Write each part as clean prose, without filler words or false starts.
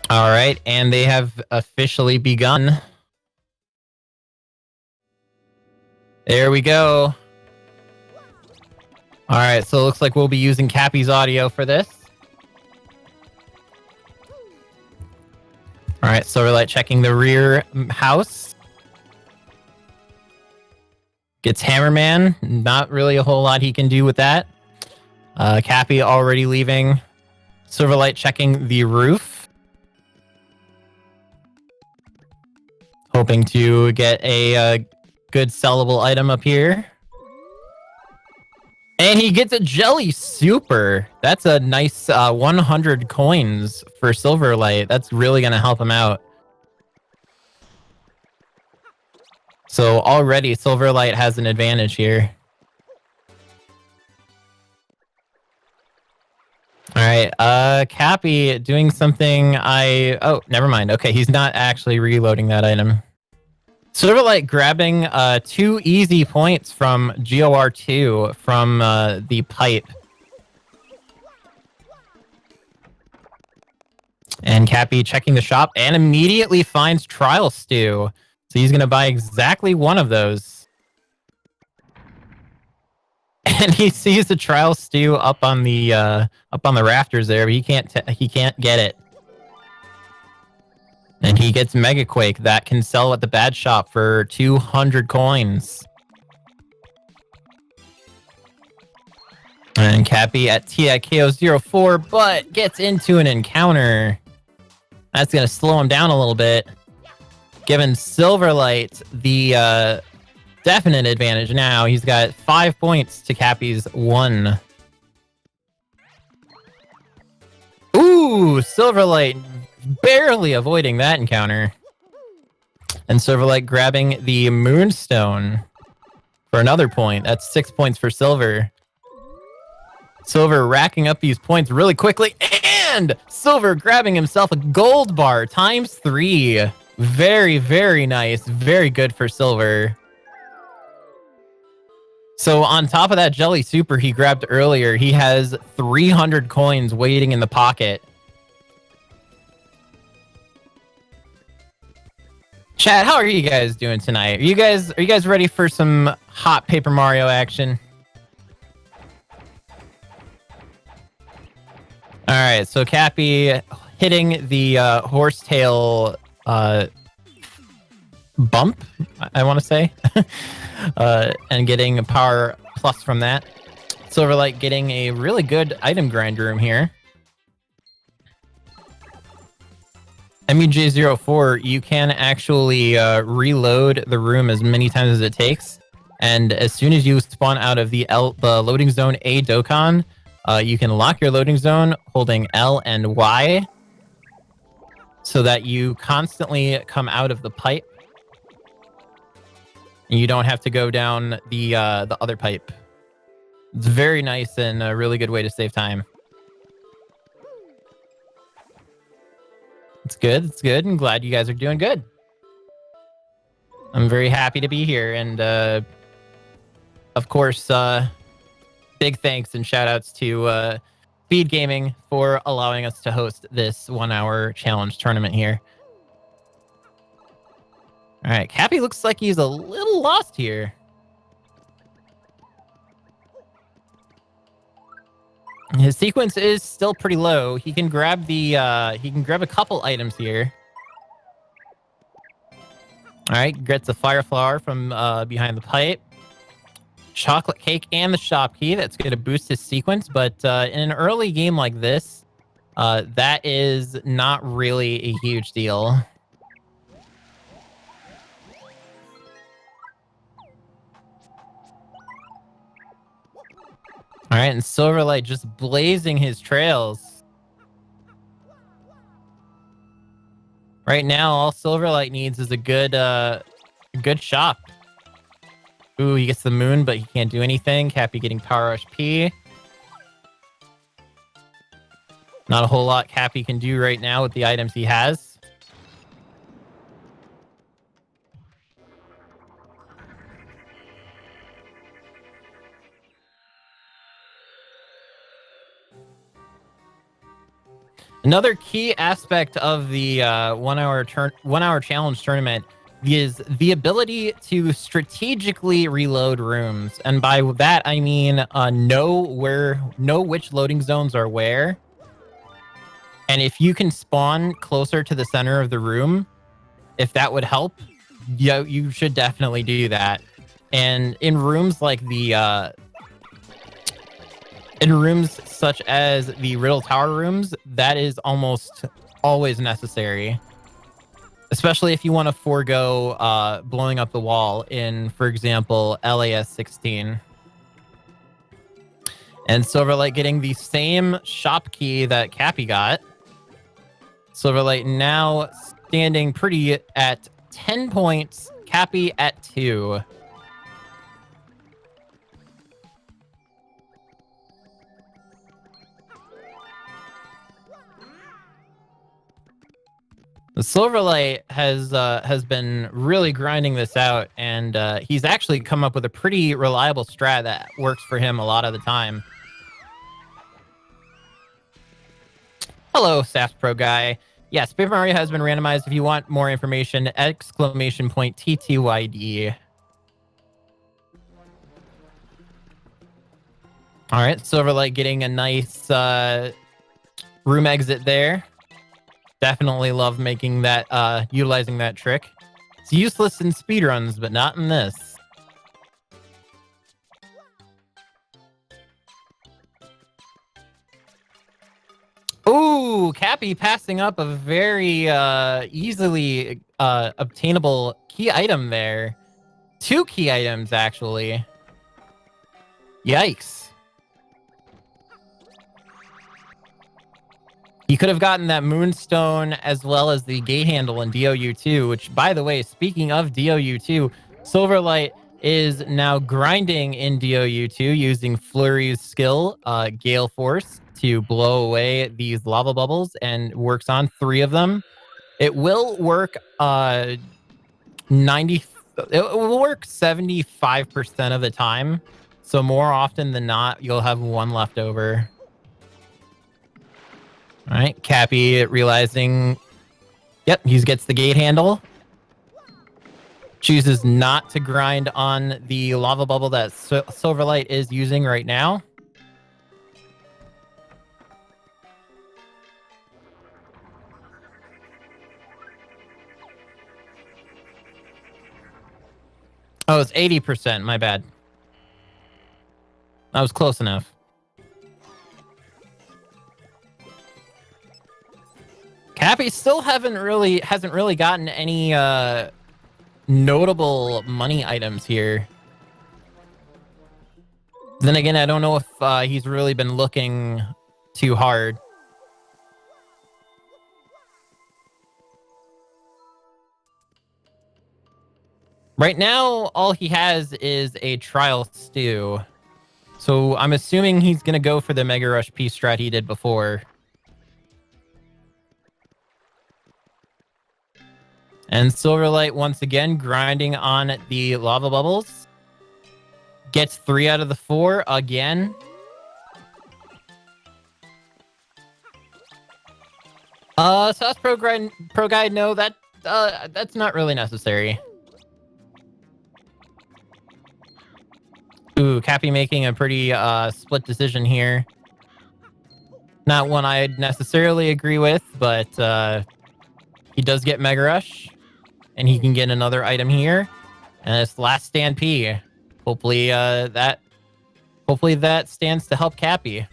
All right, and they have officially begun. There we go. All right, so it looks like we'll be using Kappy's audio for this. All right, Sylverlight checking the rear house. Gets Hammerman. Not really a whole lot he can do with that. Kappy already leaving. Sylverlight checking the roof. Hoping to get a good sellable item up here. And he gets a Jelly Super. That's a nice 100 coins for Sylverlight. That's really going to help him out. So already Sylverlight has an advantage here. All right, Kappy doing something oh, never mind. Okay, he's not actually reloading that item. Sylverlight grabbing 2 easy points from GOR2 from the pipe. And Kappy checking the shop and immediately finds Trial Stew. So he's going to buy exactly one of those. And he sees the Trial Stew up on the rafters there, but he can't get it. And he gets Mega Quake that can sell at the bad shop for 200 coins. And Kappy at TIKO04, but gets into an encounter. That's going to slow him down a little bit. Giving Sylverlight the definite advantage now. He's got 5 points to Kappy's 1. Ooh, Sylverlight barely avoiding that encounter. And Sylverlight grabbing the Moonstone for another point. That's 6 points for Silver. Silver racking up these points really quickly. And Silver grabbing himself a gold bar times 3. Very, very nice. Very good for Silver. So on top of that Jelly Super he grabbed earlier, he has 300 coins waiting in the pocket. Chat, how are you guys doing tonight? Are you guys ready for some hot Paper Mario action? All right, so Kappy hitting the horsetail bump, I want to say, and getting a power plus from that. Sylverlight getting a really good item grind room here. MUJ04, you can actually reload the room as many times as it takes. And as soon as you spawn out of the loading zone A Dokkan, you can lock your loading zone holding L and Y so that you constantly come out of the pipe. And you don't have to go down the other pipe. It's very nice and a really good way to save time. It's good. It's good. I'm glad you guys are doing good. I'm very happy to be here. And of course, big thanks and shout outs to Speed Gaming for allowing us to host this 1-hour challenge tournament here. All right, Kappy looks like he's a little lost here. His sequence is still pretty low. He can grab a couple items here. All right, gets a Fire Flower from behind the pipe. Chocolate Cake and the Shop Key. That's going to boost his sequence, but in an early game like this, that is not really a huge deal. All right, and Sylverlight just blazing his trails. Right now, all Sylverlight needs is a good shop. Ooh, he gets the moon, but he can't do anything. Kappy getting Power Rush P. Not a whole lot Kappy can do right now with the items he has. Another key aspect of the 1 hour challenge tournament is the ability to strategically reload rooms, and by that I mean know which loading zones are where, and if you can spawn closer to the center of the room, if that would help, you should definitely do that. And in rooms like the in rooms such as the Riddle Tower rooms, that is almost always necessary. Especially if you want to forego blowing up the wall in, for example, LAS 16. And Sylverlight getting the same shop key that Kappy got. Sylverlight now standing pretty at 10 points, Kappy at 2. The Sylverlight has been really grinding this out, and he's actually come up with a pretty reliable strat that works for him a lot of the time. Hello, SAS Pro Guy. Yes, Paper Mario has been randomized. If you want more information, exclamation point TTYD. All right, Sylverlight getting a nice room exit there. Definitely love making that, utilizing that trick. It's useless in speedruns, but not in this. Ooh, Kappy passing up a very easily obtainable key item there. 2 key items, actually. Yikes. You could have gotten that Moonstone as well as the gate handle in DOU2, which, by the way, speaking of DOU2, Sylverlight is now grinding in DOU2 using Flurry's skill, Gale Force, to blow away these lava bubbles, and works on 3 of them. It will work it will work 75% of the time. So more often than not, you'll have 1 left over. All right, Kappy realizing, yep, he gets the gate handle. Chooses not to grind on the lava bubble that Sylverlight is using right now. Oh, it's 80%. My bad. I was close enough. Kappy still hasn't really gotten any notable money items here. Then again, I don't know if he's really been looking too hard. Right now, all he has is a trial stew. So I'm assuming he's going to go for the Mega Rush P strat he did before. And Sylverlight once again grinding on the lava bubbles. Gets 3 out of the 4 again. SAS Pro Guide, no, that's not really necessary. Ooh, Kappy making a pretty split decision here. Not one I'd necessarily agree with, but he does get Mega Rush, and he can get another item here. And it's Last Stand P. Hopefully that stands to help Kappy.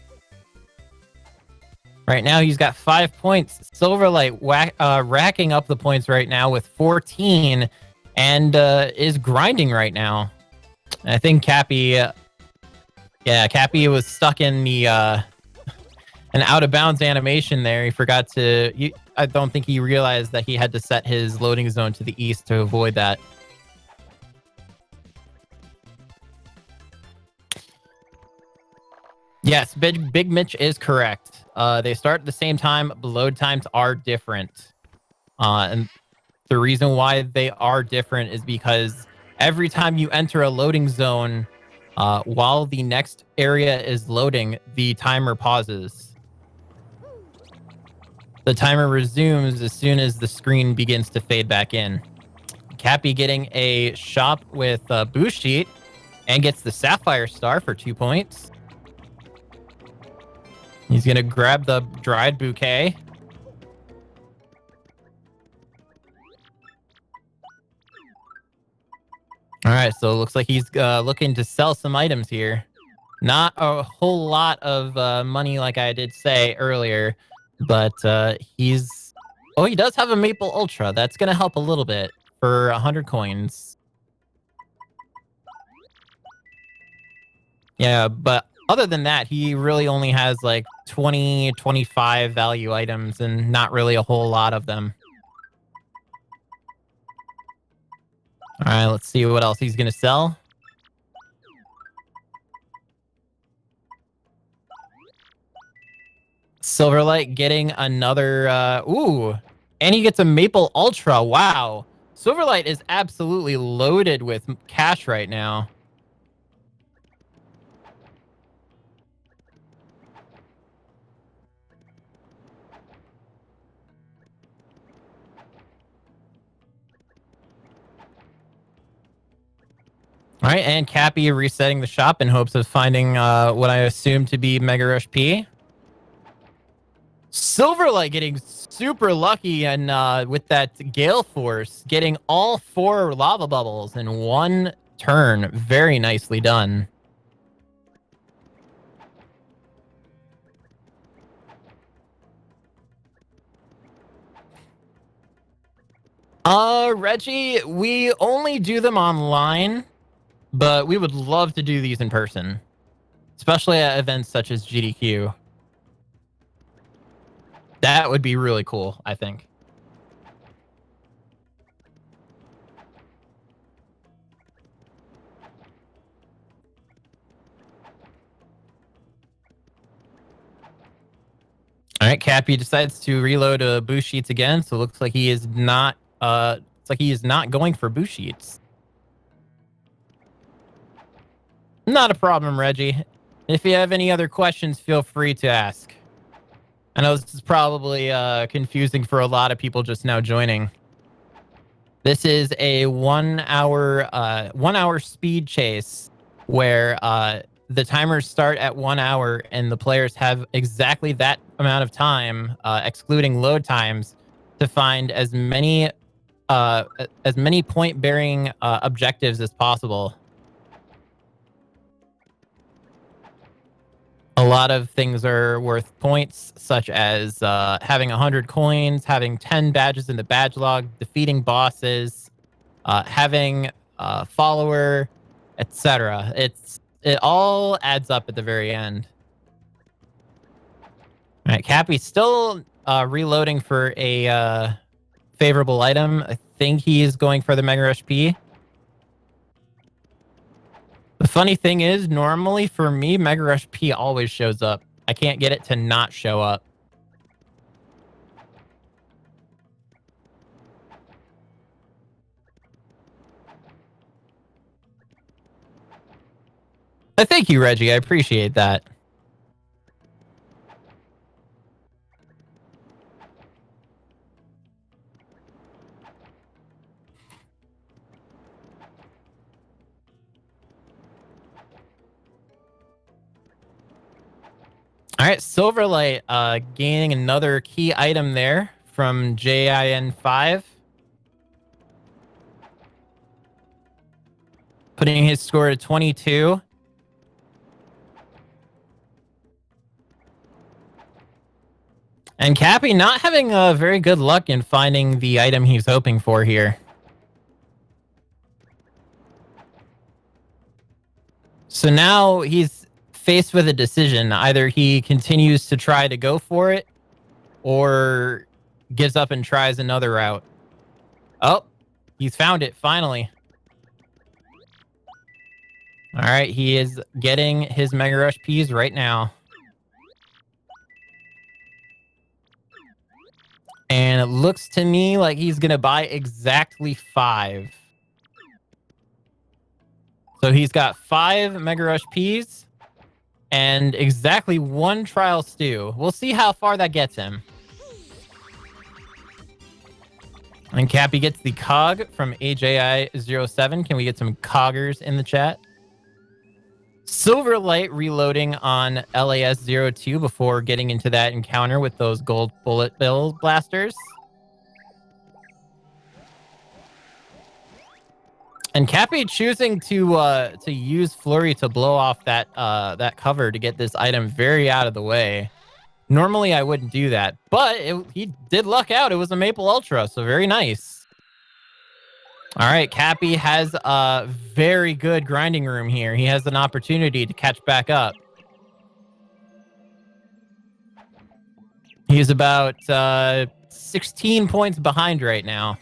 Right now he's got 5 points. Sylverlight racking up the points right now with 14, and is grinding right now. I think Kappy was stuck in the an out of bounds animation there. He forgot to. I don't think he realized that he had to set his loading zone to the east to avoid that. Yes, Big Mitch is correct. They start at the same time. Load times are different, and the reason why they are different is because every time you enter a loading zone, while the next area is loading, the timer pauses. The timer resumes as soon as the screen begins to fade back in. Kappy getting a shop with Boost Sheet and gets the Sapphire Star for 2 points. He's going to grab the dried bouquet. All right, so it looks like he's looking to sell some items here. Not a whole lot of money like I did say earlier, but he's... Oh, he does have a Maple Ultra. That's going to help a little bit for 100 coins. Yeah, but other than that, he really only has like 20, 25 value items and not really a whole lot of them. All right, let's see what else he's going to sell. Sylverlight getting another... ooh, and he gets a Maple Ultra. Wow. Sylverlight is absolutely loaded with cash right now. All right, and Kappy resetting the shop in hopes of finding what I assume to be Mega Rush P. Sylverlight getting super lucky and with that Gale Force, getting all 4 lava bubbles in one turn. Very nicely done. Reggie, we only do them online, but we would love to do these in person, especially at events such as GDQ. That would be really cool, I think. All right, Kappy decides to reload boost sheets again, so it looks like he is not. It's like he is not going for boost sheets. Not a problem, Reggie. If you have any other questions, feel free to ask. I know this is probably confusing for a lot of people just now joining. This is a 1 hour speed chase where the timers start at 1 hour and the players have exactly that amount of time, excluding load times, to find as many point-bearing objectives as possible. A lot of things are worth points, such as having 100 coins, having 10 badges in the badge log, defeating bosses, having a follower, etc. It all adds up at the very end. All right, Kappy's still reloading for a favorable item. I think he's going for the Mega Rush P. The funny thing is, normally for me, Mega Rush P always shows up. I can't get it to not show up. Thank you, Reggie. I appreciate that. All right, Sylverlight gaining another key item there from JIN5. Putting his score to 22. And Kappy not having very good luck in finding the item he's hoping for here. So now he's faced with a decision. Either he continues to try to go for it or gives up and tries another route. Oh, he's found it finally. All right, he is getting his Mega Rush Ps right now. And it looks to me like he's going to buy exactly 5. So he's got 5 Mega Rush Ps and exactly 1 Trial Stew. We'll see how far that gets him. And Kappy gets the cog from AJI07. Can we get some coggers in the chat? Sylverlight reloading on LAS02 before getting into that encounter with those gold bullet bill blasters. And Kappy choosing to use Flurry to blow off that that cover to get this item very out of the way. Normally, I wouldn't do that, but he did luck out. It was a Maple Ultra, so very nice. All right, Kappy has a very good grinding room here. He has an opportunity to catch back up. He's about 16 points behind right now.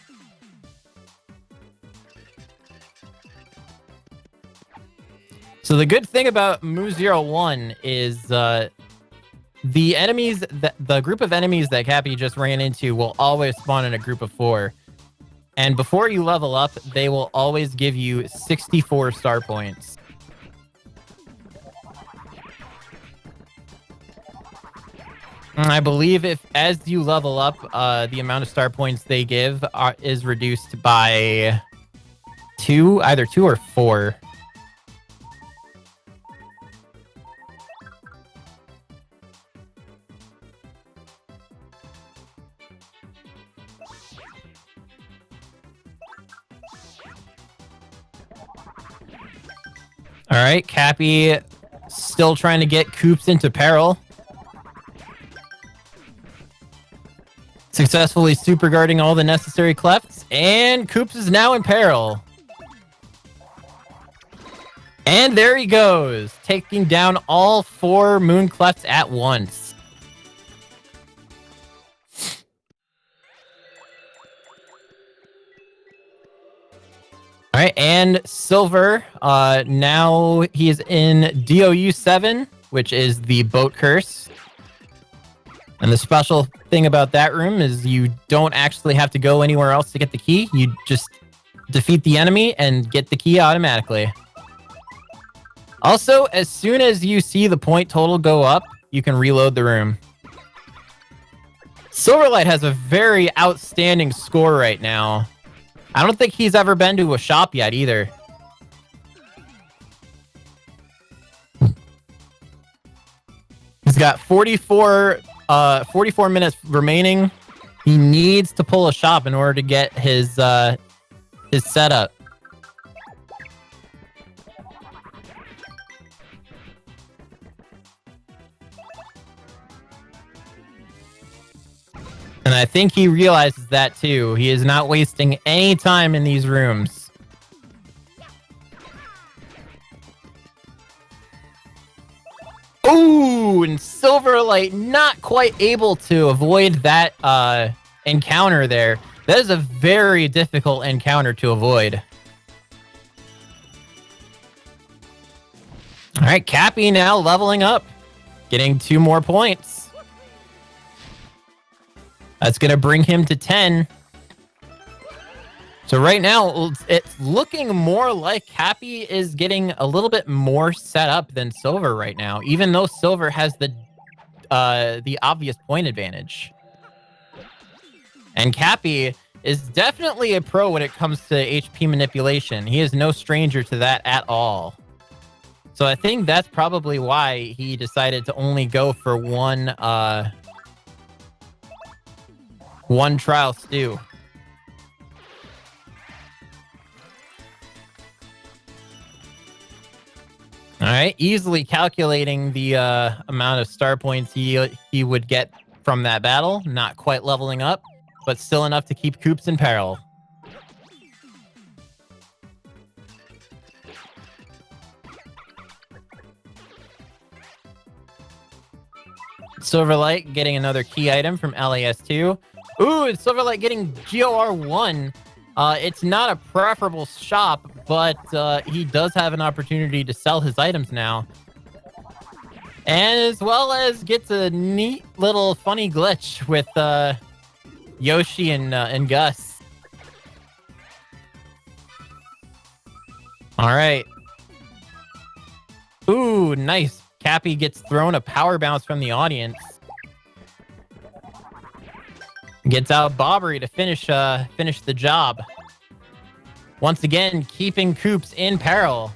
So the good thing about Mu-01 is the enemies, the group of enemies that Kappy just ran into will always spawn in a group of 4. And before you level up, they will always give you 64 star points. And I believe as you level up, the amount of star points they give is reduced by 2, either 2 or 4. All right, Kappy still trying to get Koops into peril. Successfully super guarding all the necessary clefts, and Koops is now in peril. And there he goes, taking down all 4 moon clefts at once. All right, and Silver, now he is in DOU 7, which is the boat curse. And the special thing about that room is you don't actually have to go anywhere else to get the key. You just defeat the enemy and get the key automatically. Also, as soon as you see the point total go up, you can reload the room. Sylverlight has a very outstanding score right now. I don't think he's ever been to a shop yet either. He's got 44 minutes remaining. He needs to pull a shop in order to get his setup. And I think he realizes that too. He is not wasting any time in these rooms. Ooh, and Sylverlight not quite able to avoid that encounter there. That is a very difficult encounter to avoid. All right, Kappy now leveling up, getting 2 more points. That's going to bring him to 10. So right now, it's looking more like Kappy is getting a little bit more set up than Silver right now, even though Silver has the obvious point advantage. And Kappy is definitely a pro when it comes to HP manipulation. He is no stranger to that at all. So I think that's probably why he decided to only go for one trial stew. All right, easily calculating the amount of star points he would get from that battle. Not quite leveling up, but still enough to keep Koops in peril. Sylverlight getting another key item from LAS2. Ooh, and Sylverlight getting GOR1. It's not a preferable shop, but he does have an opportunity to sell his items now. And as well as gets a neat little funny glitch with Yoshi and Gus. All right. Ooh, nice. Kappy gets thrown a power bounce from the audience. Gets out Bobbery to finish the job. Once again, keeping Koops in peril.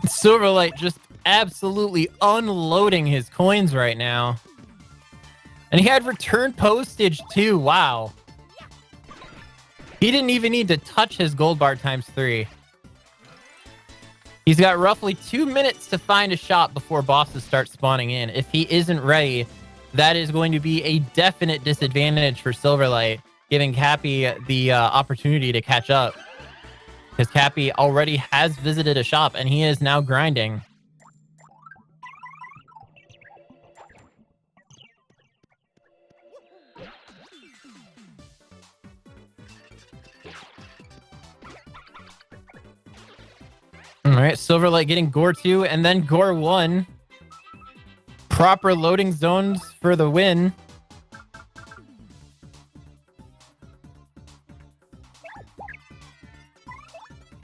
Sylverlight just absolutely unloading his coins right now. And he had return postage too. Wow. He didn't even need to touch his gold bar ×3. He's got roughly 2 minutes to find a shop before bosses start spawning in. If he isn't ready, that is going to be a definite disadvantage for Sylverlight, giving Kappy the opportunity to catch up. Because Kappy already has visited a shop, and he is now grinding. All right, Sylverlight getting Gore 2 and then Gore 1. Proper loading zones for the win.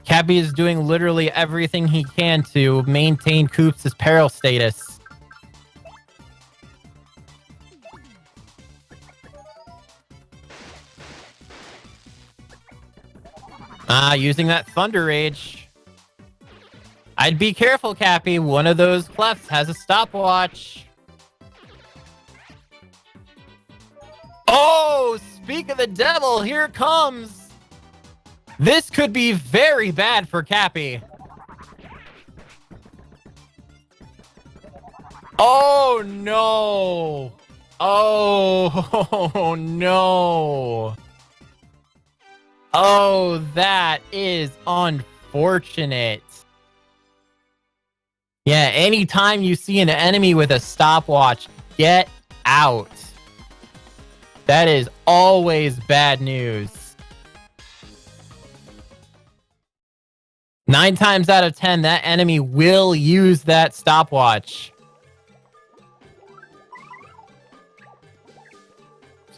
Kappy is doing literally everything he can to maintain Koops' peril status. Using that Thunder Rage. I'd be careful, Kappy. One of those clefts has a stopwatch. Oh, speak of the devil, here it comes. This could be very bad for Kappy. Oh, no. Oh, no. Oh, that is unfortunate. Yeah, anytime you see an enemy with a stopwatch, get out. That is always bad news. 9 times out of 10, that enemy will use that stopwatch.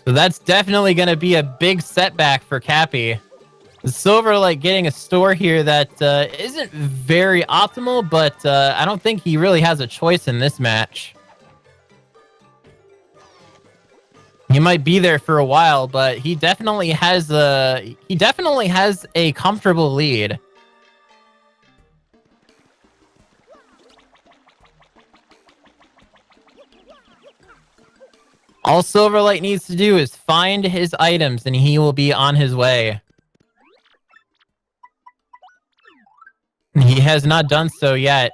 So that's definitely going to be a big setback for Kappy. Sylverlight getting a store here that isn't very optimal, but I don't think he really has a choice in this match. He might be there for a while, but he definitely has a comfortable lead. All Sylverlight needs to do is find his items, and he will be on his way. He has not done so yet.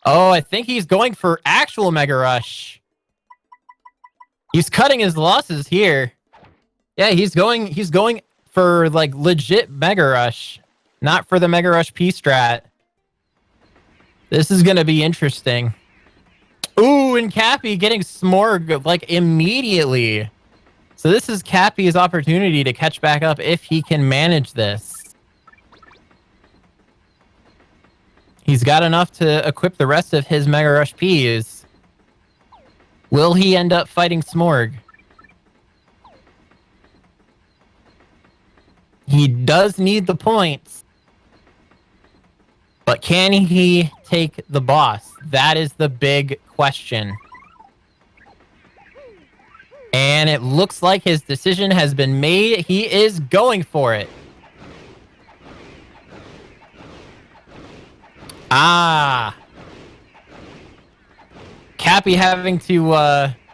Oh, I think he's going for actual Mega Rush. He's cutting his losses here. Yeah, he's going for like legit Mega Rush, not for the Mega Rush P strat. This is gonna be interesting. Ooh, and Kappy getting Smorg like immediately. So this is Kappy's opportunity to catch back up if he can manage this. He's got enough to equip the rest of his Mega Rush Ps. Will he end up fighting Smorg? He does need the points. But can he take the boss? That is the big question. And it looks like his decision has been made. He is going for it. Kappy having to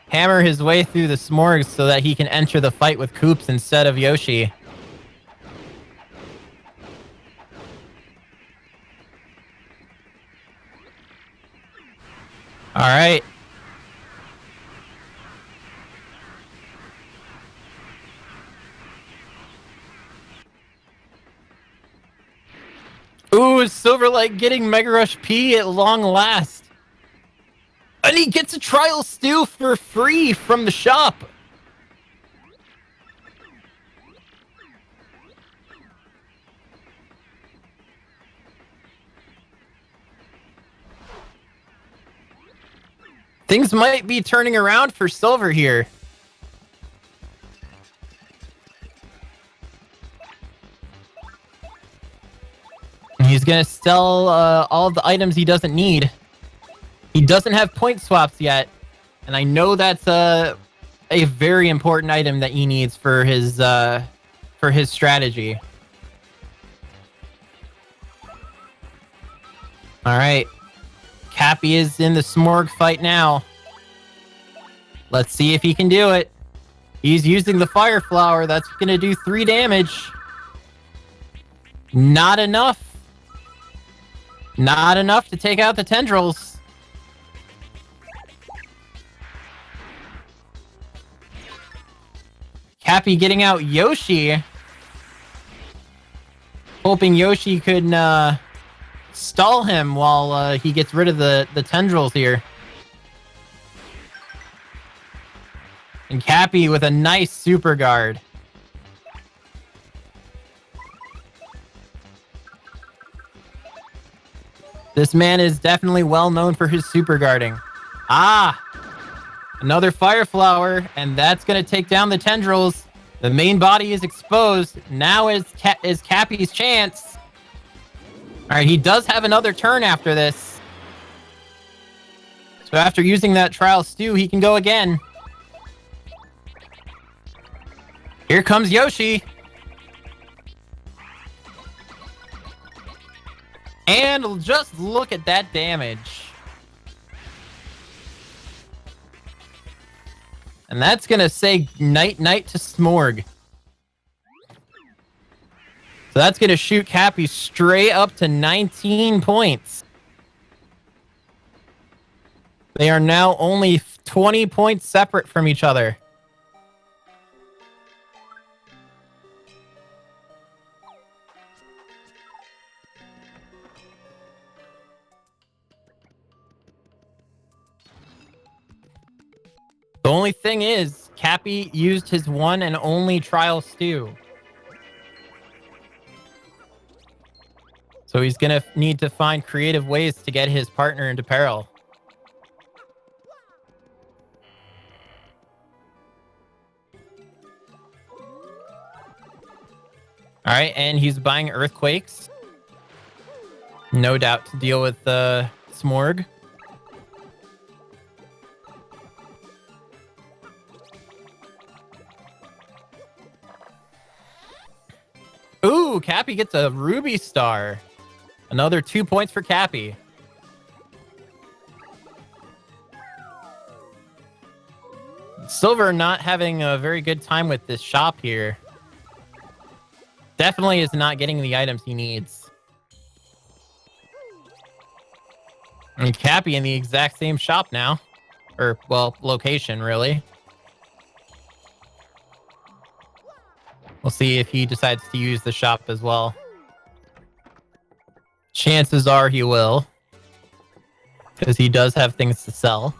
hammer his way through the Smorgs so that he can enter the fight with Koops instead of Yoshi. All right. Ooh, Sylverlight getting Mega Rush P at long last. And he gets a trial stew for free from the shop. Things might be turning around for Silver here. He's gonna sell all the items he doesn't need. He doesn't have point swaps yet, and I know that's a very important item that he needs for his strategy. All right, Kappy is in the Smorg fight now. Let's see if he can do it. He's using the Fire Flower. That's going to do 3 damage. Not enough. Not enough to take out the tendrils. Kappy getting out Yoshi. Hoping Yoshi could stall him while he gets rid of the tendrils here. And Kappy with a nice super guard. This man is definitely well known for his super guarding. Ah! Another Fire Flower, and that's going to take down the tendrils. The main body is exposed. Now is Kappy's chance. All right, he does have another turn after this. So after using that Trial Stew, he can go again. Here comes Yoshi. And just look at that damage. And that's going to say night-night to Smorg. So that's going to shoot Kappy straight up to 19 points. They are now only 20 points separate from each other. The only thing is, Kappy used his one and only Trial Stew. So he's going to need to find creative ways to get his partner into peril. All right, and he's buying Earthquakes. No doubt to deal with Smorg. Ooh, Kappy gets a Ruby Star. Another 2 points for Kappy. Silver not having a very good time with this shop here. Definitely is not getting the items he needs. And Kappy in the exact same shop now. Or, well, location, really. We'll see if he decides to use the shop as well. Chances are he will. Because he does have things to sell.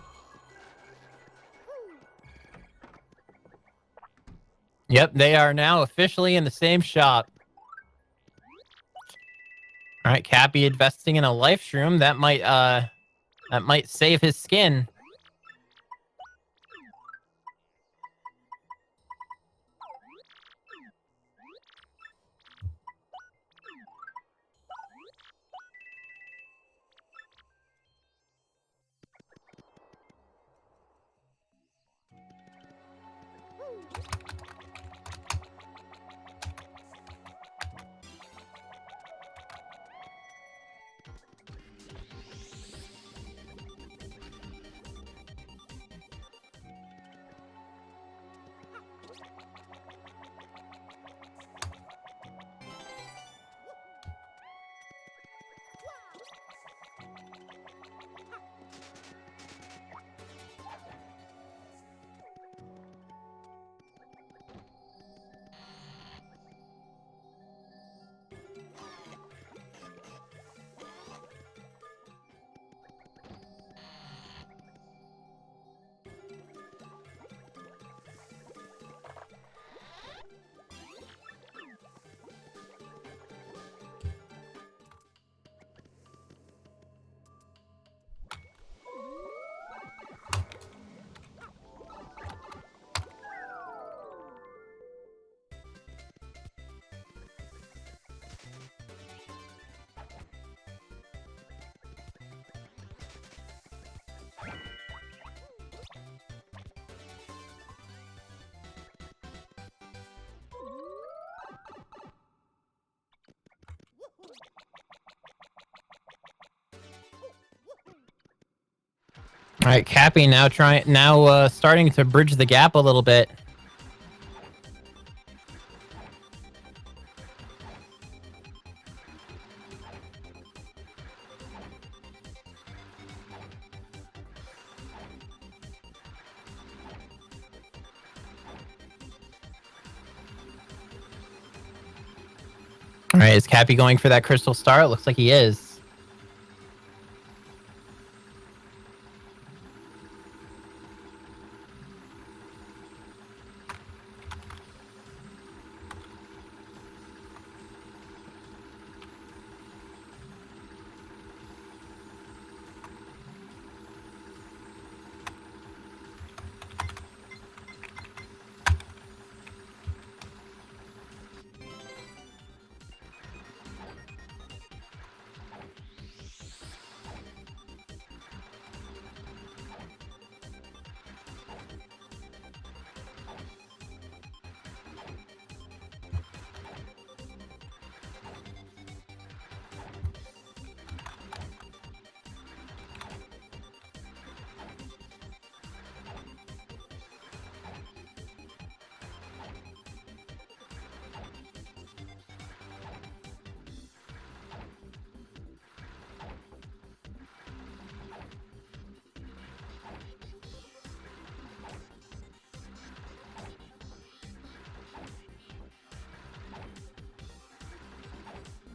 Yep, they are now officially in the same shop. All right, Kappy investing in a life shroom. That might save his skin. All right, Kappy now starting to bridge the gap a little bit. All right, is Kappy going for that crystal star? It looks like he is.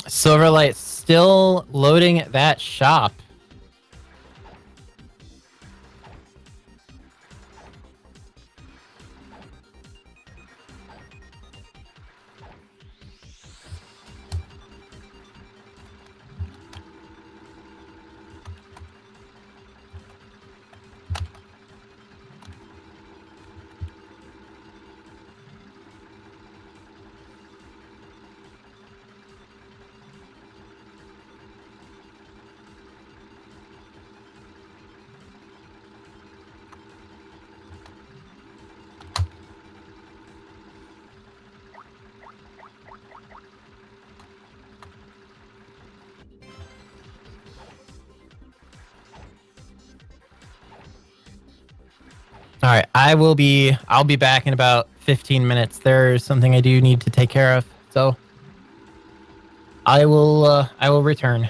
Sylverlight still loading that shop. All right, I'll be back in about 15 minutes. There's something I do need to take care of, so I will return.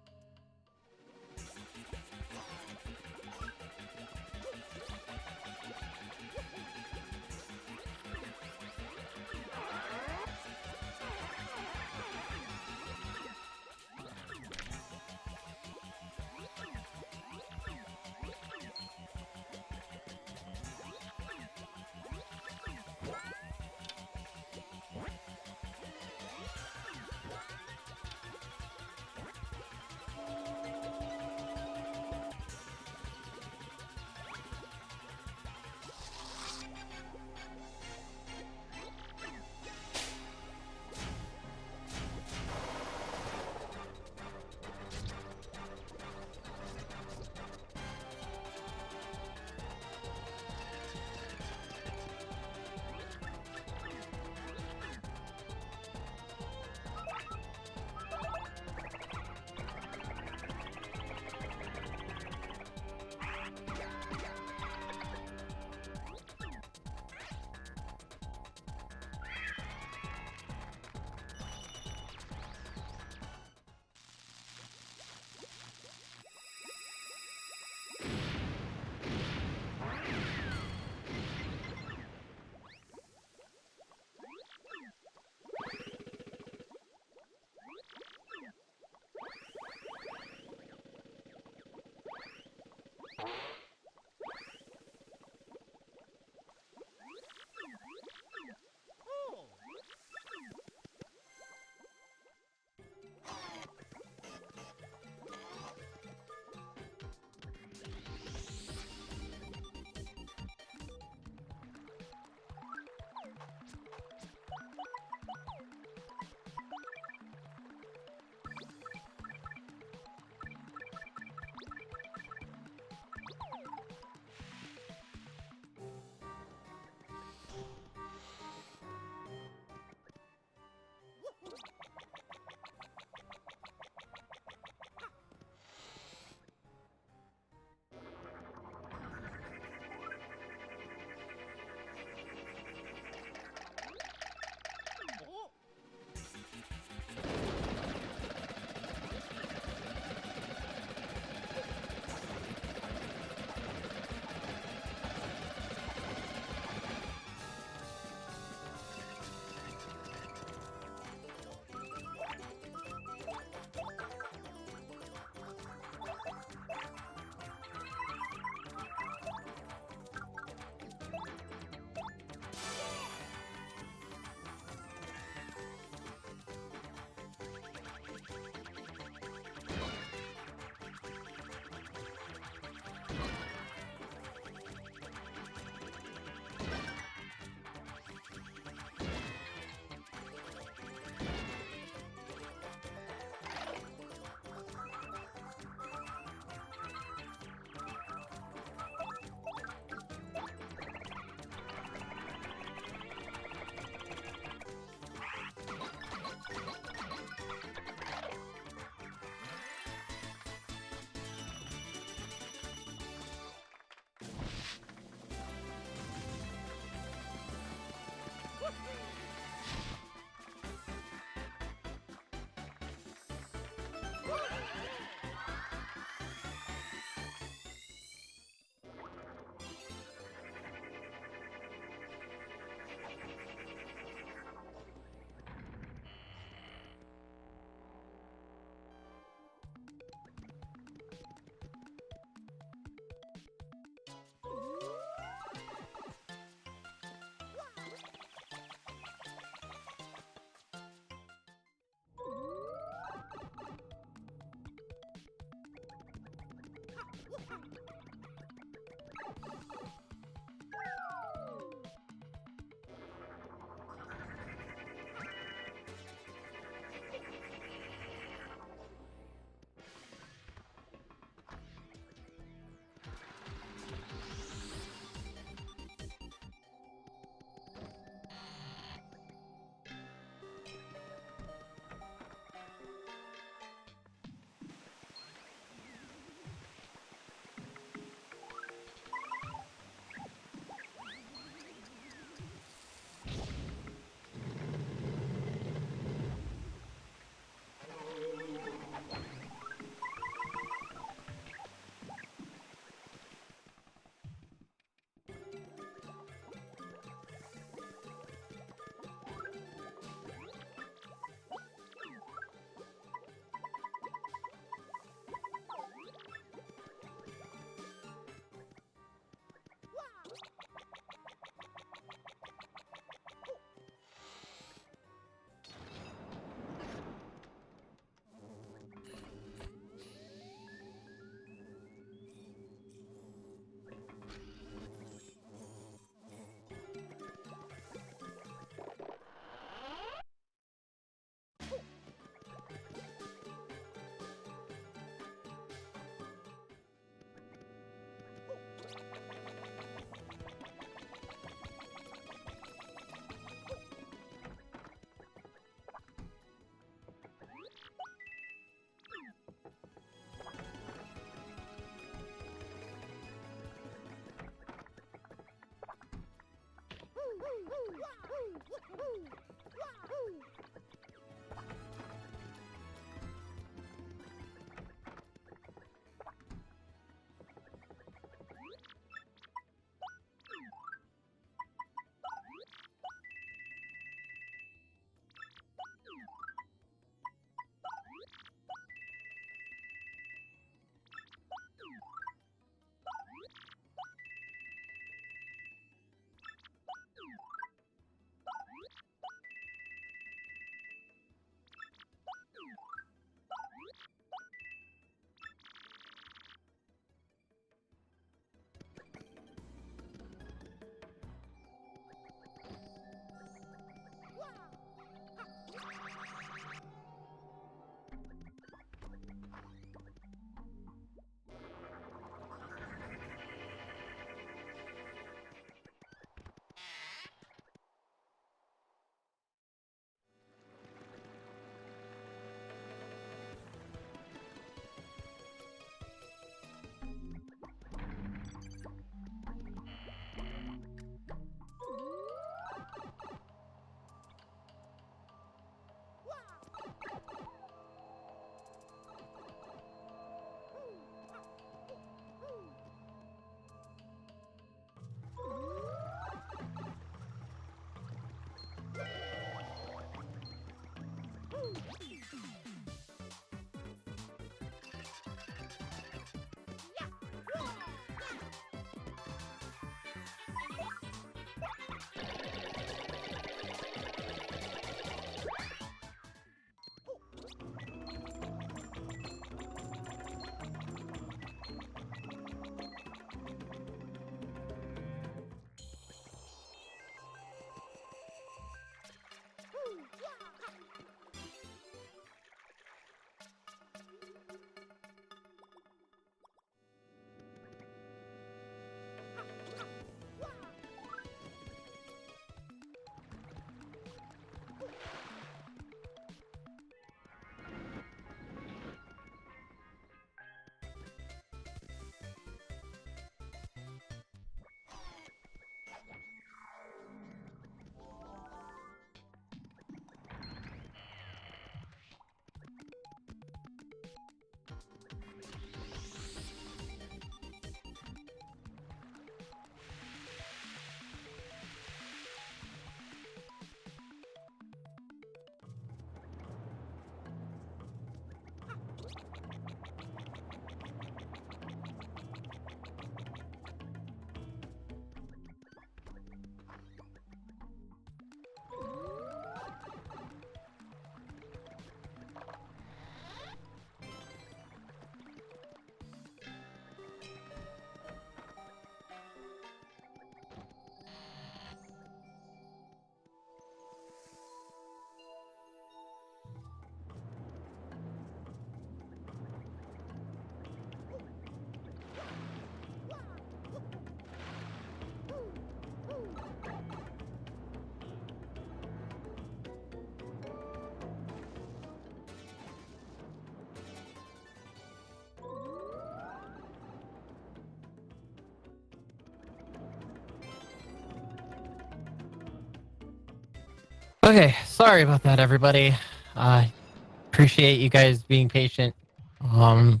Okay, sorry about that, everybody. Appreciate you guys being patient. Wow,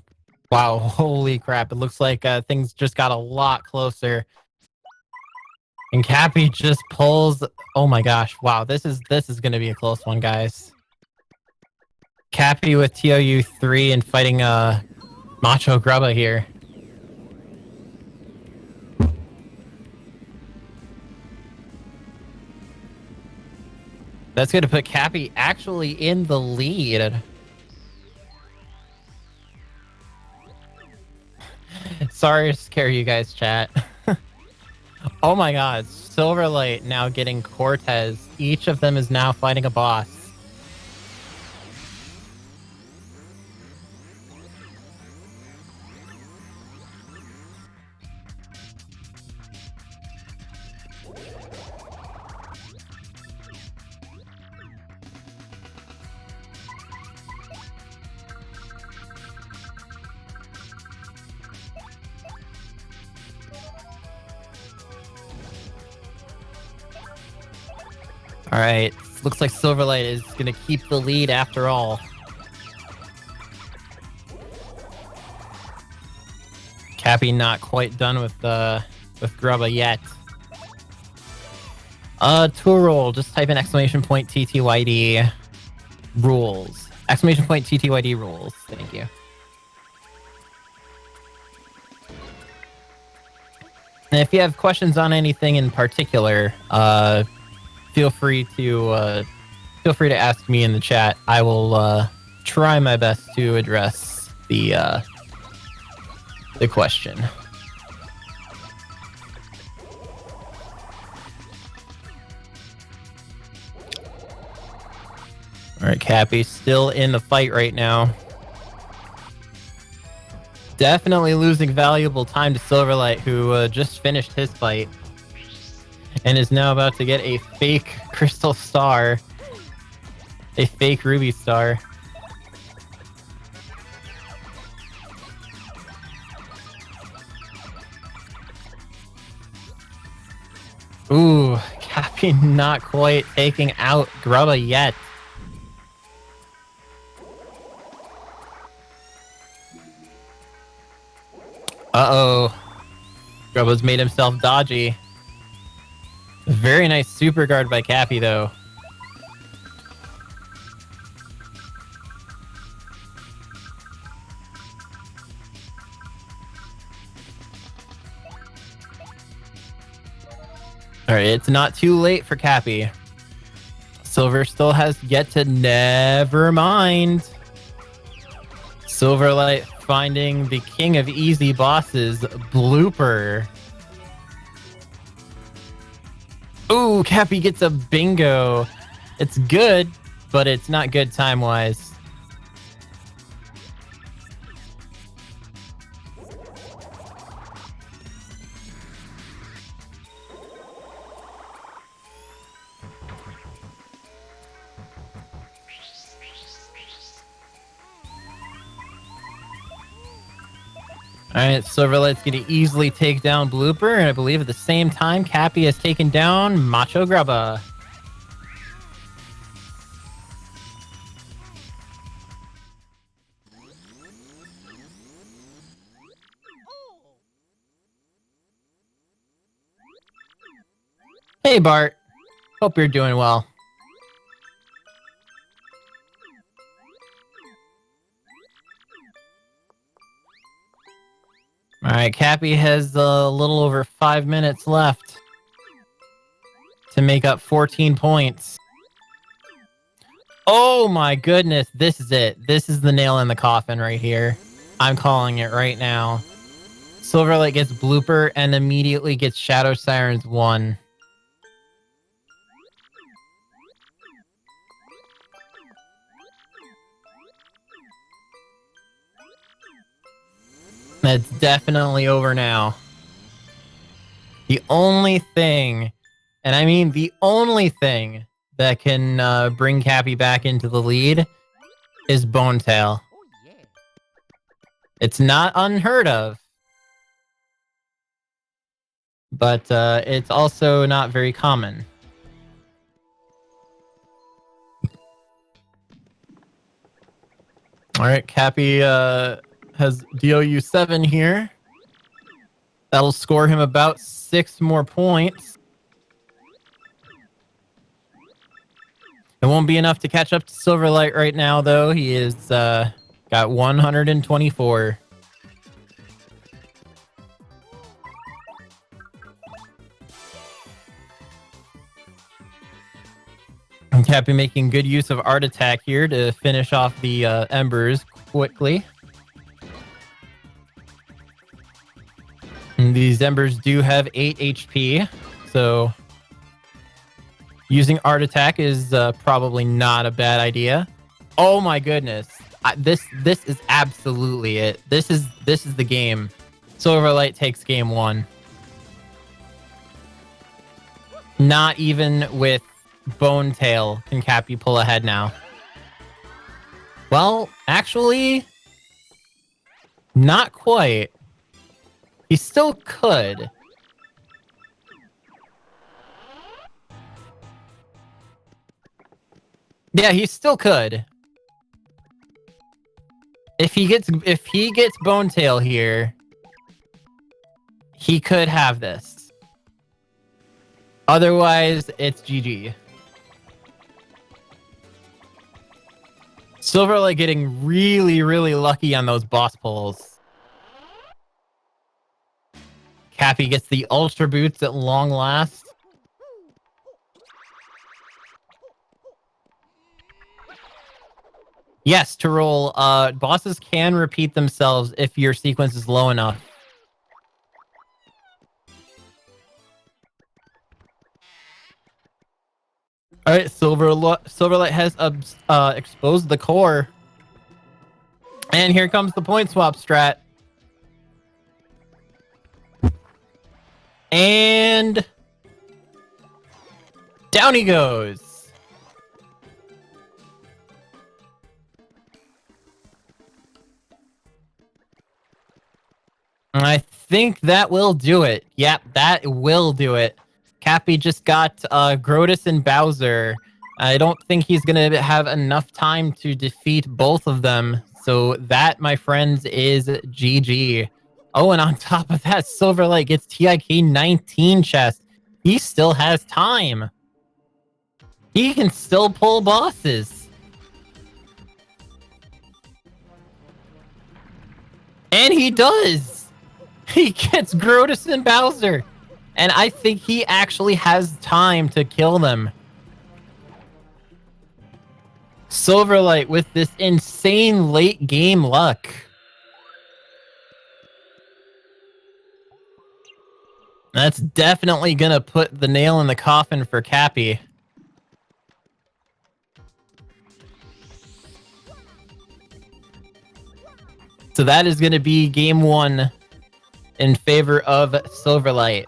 holy crap! It looks like things just got a lot closer. And Kappy just pulls. Oh my gosh! Wow, this is gonna be a close one, guys. Kappy with TOU 3 and fighting Macho Grubba here. That's gonna put Kappy actually in the lead. Sorry to scare you guys, chat. Oh my god, Sylverlight now getting Cortez. Each of them is now fighting a boss. Alright, looks like Sylverlight is gonna keep the lead after all. Kappy not quite done with Grubba yet. Tool roll, just type in exclamation point TTYD rules. Exclamation point TTYD rules, thank you. And if you have questions on anything in particular, feel free to ask me in the chat. I will try my best to address the question. All right, Kappy still in the fight right now. Definitely losing valuable time to Sylverlight, who just finished his fight and is now about to get a fake crystal star, a fake ruby star. Ooh, Kappy not quite taking out Grubba yet. Uh-oh. Grubba's made himself dodgy. Very nice super guard by Kappy, though. Alright, it's not too late for Kappy. Silver still has yet to never mind. Sylverlight finding the king of easy bosses, Blooper. Ooh, Kappy gets a bingo. It's good, but it's not good time-wise. Alright, Silverlight's going to easily take down Blooper, and I believe at the same time, Kappy has taken down Macho Grubba. Hey Bart, hope you're doing well. Alright, Kappy has a little over 5 minutes left to make up 14 points. Oh my goodness, this is it. This is the nail in the coffin right here. I'm calling it right now. Sylverlight gets Blooper and immediately gets Shadow Sirens 1. That's definitely over now. The only thing, and I mean the only thing that can bring Kappy back into the lead is Bonetail. It's not unheard of, but it's also not very common. All right, Kappy has DOU 7 here. That'll score him about 6 more points. It won't be enough to catch up to Sylverlight right now, though. He is got 124. And Kappy making good use of Art Attack here to finish off the Embers quickly. And these Embers do have 8 HP, so using Art Attack is probably not a bad idea. Oh my goodness. This is absolutely it. This is the game. Sylverlight takes game 1. Not even with Bone Tail can Kappy pull ahead now. Well, actually, not quite. He still could. Yeah, he still could. If he gets Bone Tail here, he could have this. Otherwise, it's GG. Sylverlight getting really, really lucky on those boss pulls. Kappy gets the Ultra Boots at long last. Yes, to roll. Bosses can repeat themselves if your sequence is low enough. All right, Sylverlight has exposed the core. And here comes the point swap strat. And down he goes. I think that will do it. Yep, that will do it. Kappy just got Grotus and Bowser. I don't think he's going to have enough time to defeat both of them. So that, my friends, is GG. Oh, and on top of that, Sylverlight gets TIK 19 chest. He still has time. He can still pull bosses. And he does. He gets Grotus and Bowser. And I think he actually has time to kill them. Sylverlight with this insane late game luck. That's definitely going to put the nail in the coffin for Kappy. So that is going to be game 1 in favor of Sylverlight.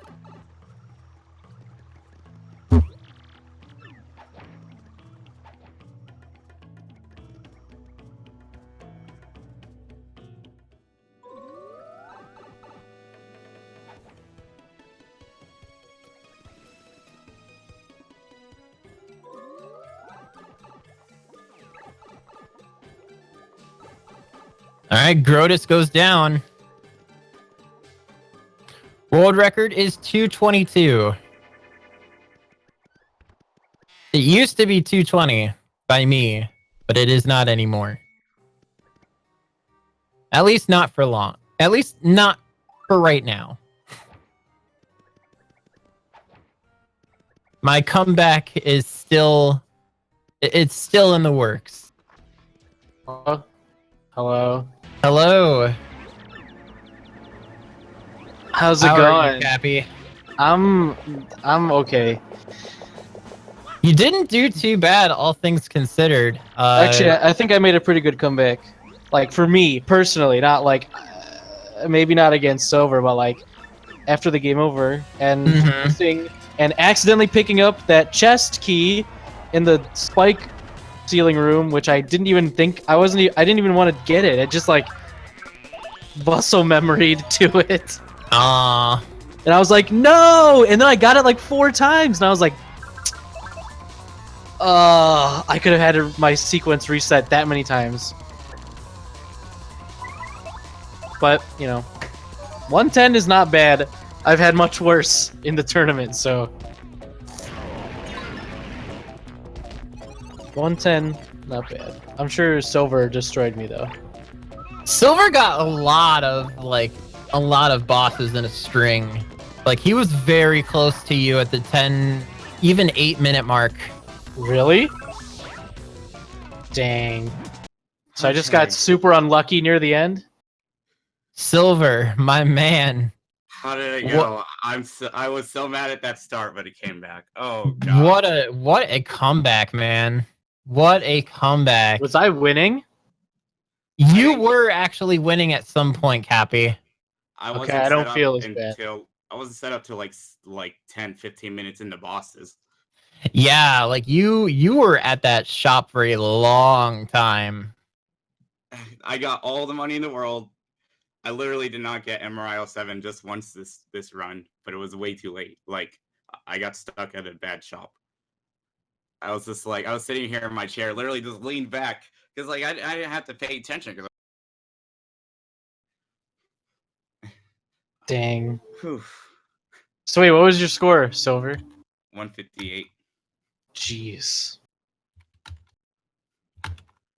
All right, Grotus goes down. World record is 222. It used to be 220 by me, but it is not anymore. At least not for long. At least not for right now. My comeback is still... It's still in the works. Hello. Hello. How's it How going? are you, Kappy? I'm okay. You didn't do too bad, all things considered. Actually, I think I made a pretty good comeback. Like, for me, personally, not like... maybe not against Silver, but like, after the game over, and missing, and accidentally picking up that chest key in the spike ceiling room, which I didn't even think... I didn't even want to get it. It just, like, muscle memoried to it. Aww. And I was like, no! And then I got it like 4 times, and I was like... I could have had my sequence reset that many times. but you know, 110 is not bad. I've had much worse in the tournament, so 110, not bad. I'm sure Silver destroyed me though. Silver got a lot of bosses in a string. Like he was very close to you at the 10, even 8-minute mark. Really? Dang. So I just got super unlucky near the end. Silver, my man. How did it go? I was so mad at that start, but it came back. Oh god. What a comeback, man. What a comeback. Was I winning? You were actually winning at some point, Kappy. I Okay, I don't feel as bad. I wasn't set up to like 10, 15 minutes into bosses. Yeah, like you were at that shop for a long time. I got all the money in the world. I literally did not get MRIO 7 just once this run, but it was way too late. Like I got stuck at a bad shop. I was just like, I was sitting here in my chair, literally just leaned back because like I didn't have to pay attention. Dang. So wait, what was your score, Silver? 158. Jeez.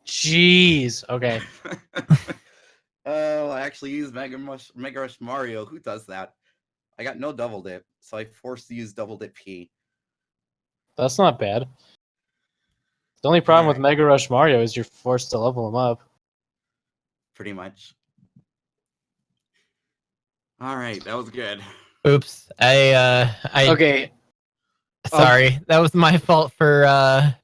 Jeez. Okay. Oh, I actually used Mega Rush Mario. Who does that? I got no double dip, so I forced to use double dip P. That's not bad. The only problem with Mega Rush Mario is you're forced to level him up. Pretty much. All right, that was good. Oops. Okay. Sorry. That was my fault for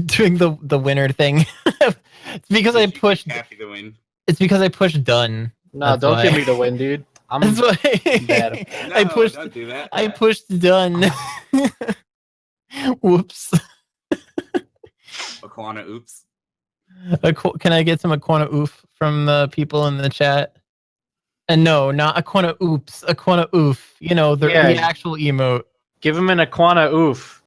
doing the winner thing. It's because I pushed Kappy to win. It's because I pushed done. No, That's don't why. give me the win, dude. I'm That's why bad. No, I pushed don't do that. I pushed done. Whoops. Aquana oops. Can I get some Aquana oof from the people in the chat? And no, not Aquana oops. Aquana oof. You know, the actual emote. Give him an Aquana oof.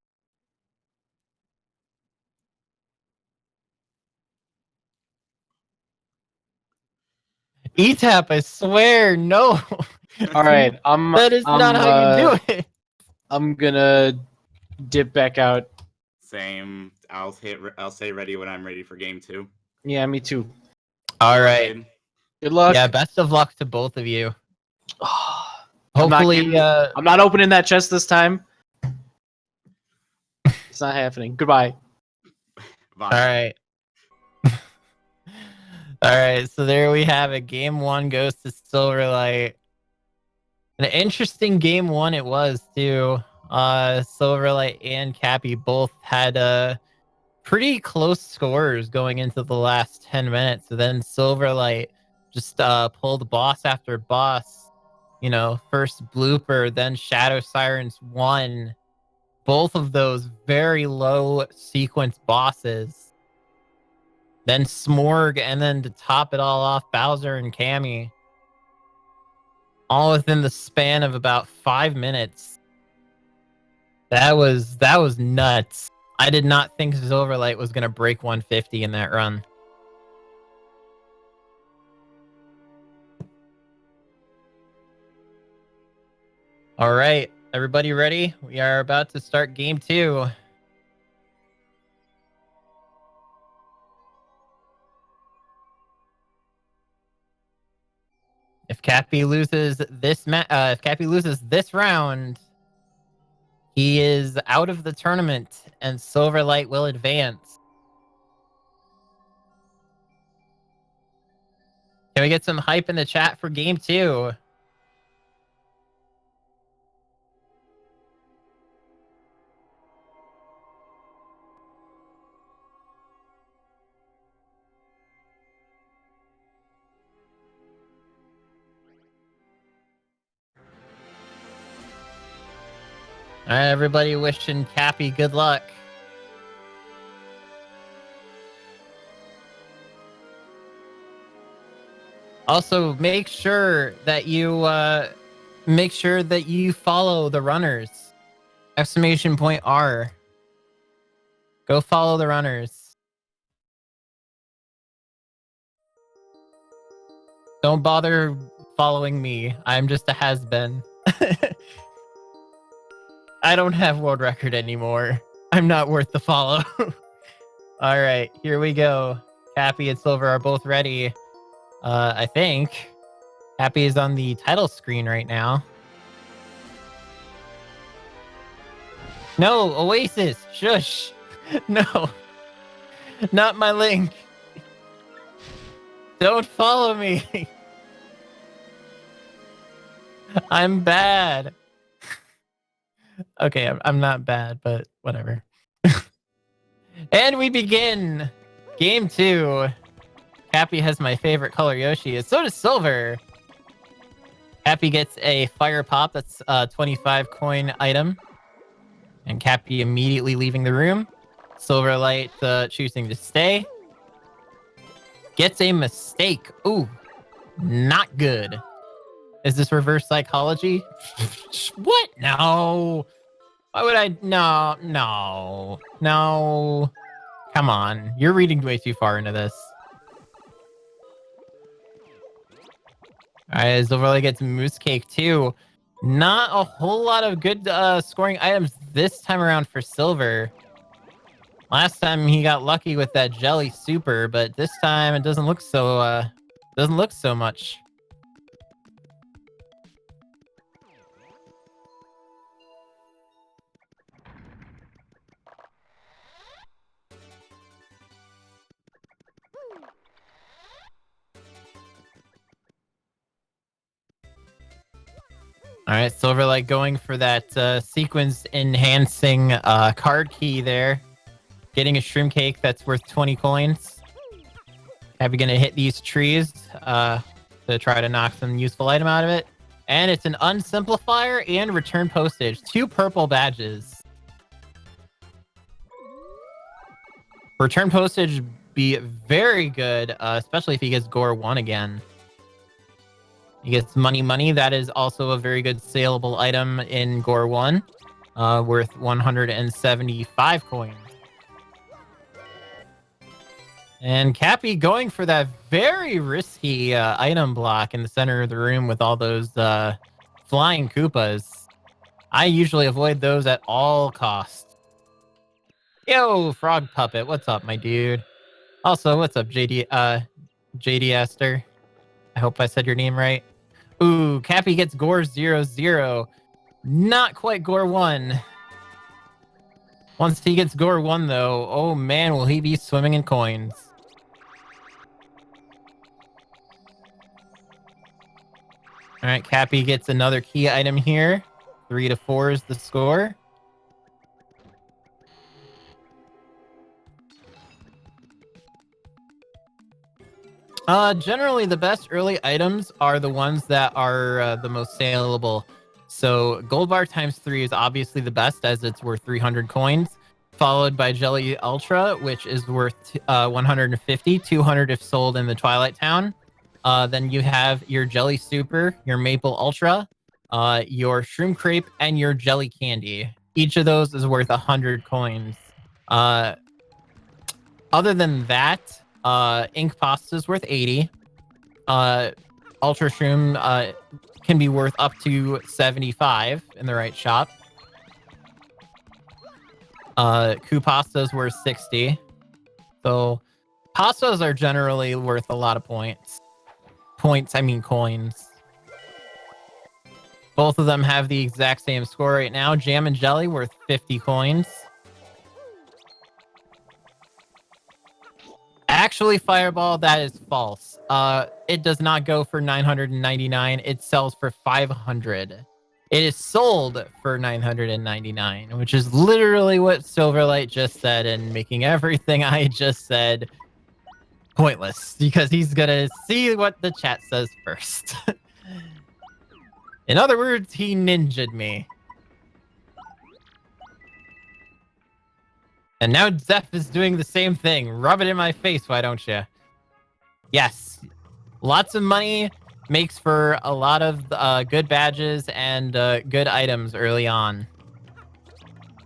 E-tap, I swear, no. All right, that is not how you do it. I'm gonna dip back out. Same. I'll say ready when I'm ready for game 2. Yeah, me too. All right. Good luck. Yeah, best of luck to both of you. Hopefully, I'm not opening that chest this time. It's not happening. Goodbye. Bye. All right. All right, so there we have it. Game 1 goes to Sylverlight. An interesting game 1 it was too. Sylverlight and Kappy both had pretty close scores going into the last 10 minutes. So then Sylverlight just pulled boss after boss. You know, first Blooper, then Shadow Sirens 1. Both of those very low sequence bosses. Then Smorg, and then to top it all off, Bowser and Cammy. All within the span of about 5 minutes. That was nuts. I did not think Sylverlight was going to break 150 in that run. All right, everybody ready? We are about to start game 2. If Kappy loses this round, he is out of the tournament, and Sylverlight will advance. Can we get some hype in the chat for game 2? All right, everybody wishing Kappy good luck. Also, make sure that you follow the runners. !R. Go follow the runners. Don't bother following me. I'm just a has-been. I don't have world record anymore. I'm not worth the follow. All right, here we go. Kappy and Silver are both ready. I think Kappy is on the title screen right now. No, Oasis. Shush. No. Not my link. Don't follow me. I'm bad. Okay, I'm not bad, but whatever. And we begin game 2. Kappy has my favorite color Yoshi, so does Silver. Kappy gets a fire pop. That's a 25 coin item. And Kappy immediately leaving the room. Sylverlight choosing to stay. Gets a mistake. Ooh, not good. Is this reverse psychology? What? No. Why would I? No. Come on. You're reading way too far into this. All right, Sylverlight gets Moose Cake too. Not a whole lot of good scoring items this time around for Silver. Last time he got lucky with that Jelly Super, but this time it doesn't look so much. All right, Sylverlight going for that sequence enhancing card key there. Getting a shroom cake that's worth 20 coins. Kappy gonna hit these trees to try to knock some useful item out of it. And it's an unsimplifier and return postage. 2 purple badges. Return postage be very good, especially if he gets Gore 1 again. He gets money. That is also a very good saleable item in Gore 1, worth 175 coins. And Kappy going for that very risky item block in the center of the room with all those flying Koopas. I usually avoid those at all costs. Yo, Frog Puppet, what's up, my dude? Also, what's up, JD Esther? I hope I said your name right. Ooh, Kappy gets Gore 0-0. Not quite Gore 1. Once he gets Gore 1, though, oh man, will he be swimming in coins. All right, Kappy gets another key item here. 3-4 is the score. Generally, the best early items are the ones that are the most saleable. So Gold Bar ×3 is obviously the best as it's worth 300 coins, followed by Jelly Ultra, which is worth 150, 200 if sold in the Twilight Town. Then you have your Jelly Super, your Maple Ultra, your Shroom Crepe, and your Jelly Candy. Each of those is worth 100 coins. Other than that, Ink Pasta is worth 80. Ultra Shroom can be worth up to 75 in the right shop. Koo Pasta is worth 60. So pastas are generally worth a lot of points. I mean coins. Both of them have the exact same score right now. Jam and Jelly worth 50 coins. Actually, Fireball, that is false. It does not go for 999. It sells for 500. It is sold for 999, which is literally what Sylverlight just said, and making everything I just said pointless because he's gonna see what the chat says first. In other words, he ninja'd me. And now Zeph is doing the same thing. Rub it in my face, why don't you? Yes. Lots of money makes for a lot of good badges and good items early on.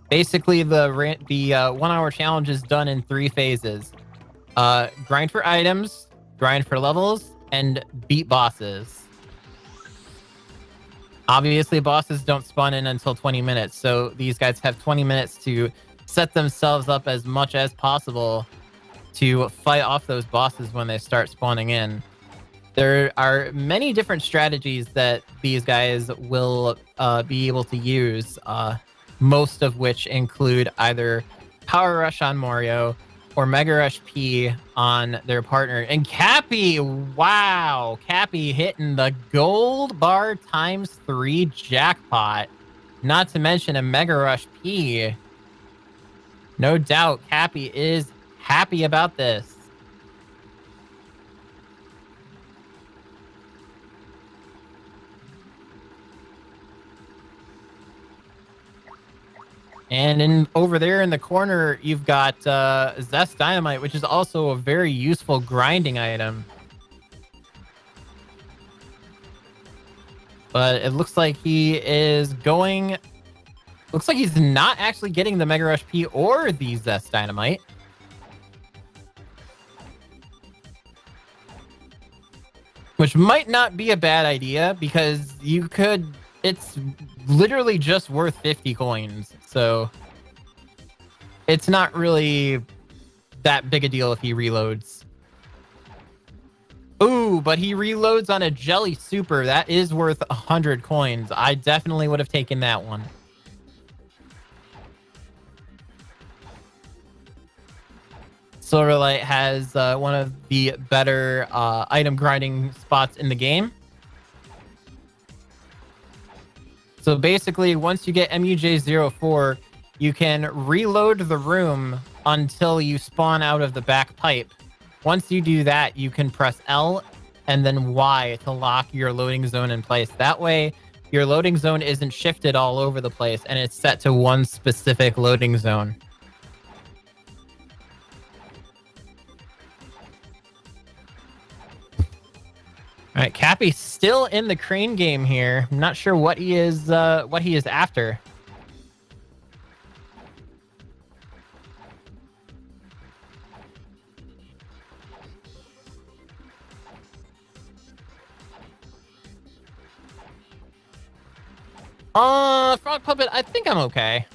Basically, the 1 hour challenge is done in 3 phases. Grind for items, grind for levels, and beat bosses. Obviously, bosses don't spawn in until 20 minutes, so these guys have 20 minutes to set themselves up as much as possible to fight off those bosses when they start spawning in. There are many different strategies that these guys will be able to use, most of which include either Power Rush on Mario or Mega Rush P on their partner. And Kappy, wow! Kappy hitting the gold bar ×3 jackpot. Not to mention a Mega Rush P. No doubt Kappy is happy about this. And over there in the corner, you've got Zest Dynamite, which is also a very useful grinding item. But it looks like he is going... Looks like he's not actually getting the Mega Rush P or the Zest Dynamite. Which might not be a bad idea, because you could... It's literally just worth 50 coins, so it's not really that big a deal if he reloads. Ooh, but he reloads on a Jelly Super. That is worth 100 coins. I definitely would have taken that one. Sylverlight has one of the better item grinding spots in the game. So basically, once you get MUJ-04, you can reload the room until you spawn out of the back pipe. Once you do that, you can press L and then Y to lock your loading zone in place. That way, your loading zone isn't shifted all over the place, and it's set to one specific loading zone. All right, Kappy's still in the crane game here. I'm not sure what he is after. Frog Puppet, I think I'm okay.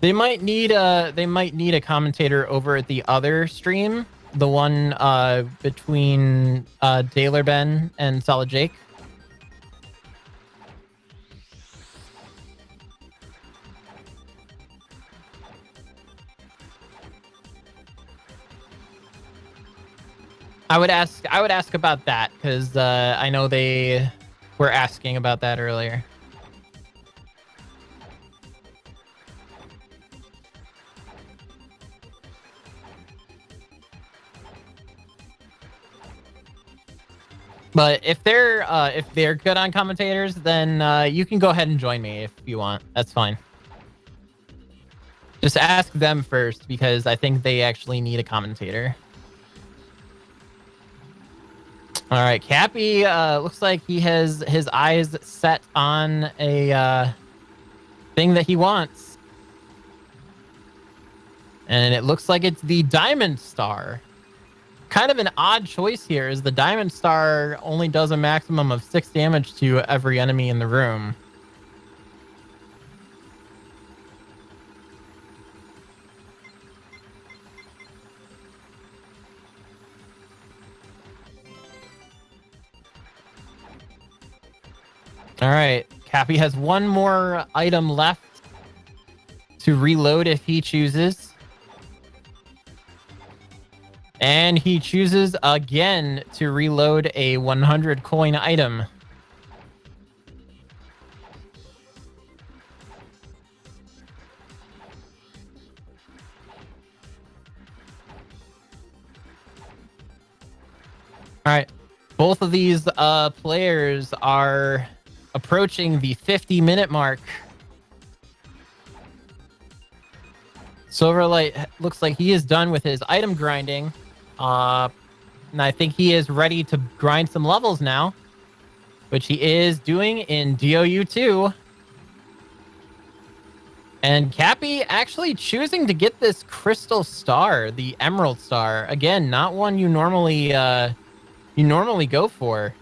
They might need a commentator over at the other stream. The one between Daler Ben and Solid Jake. I would ask about that, because I know they were asking about that earlier. But if they're good on commentators, then you can go ahead and join me if you want. That's fine. Just ask them first, because I think they actually need a commentator. All right, Kappy looks like he has his eyes set on a thing that he wants. And it looks like it's the Diamond Star. Kind of an odd choice here, is the Diamond Star only does a maximum of 6 damage to every enemy in the room. All right, Kappy has one more item left to reload if he chooses. And he chooses again to reload a 100 coin item. All right. Both of these players are approaching the 50-minute mark. Sylverlight looks like he is done with his item grinding. And I think he is ready to grind some levels now, which he is doing in DOU 2. And Kappy actually choosing to get this crystal star, the emerald star. Again, not one you normally you normally go for.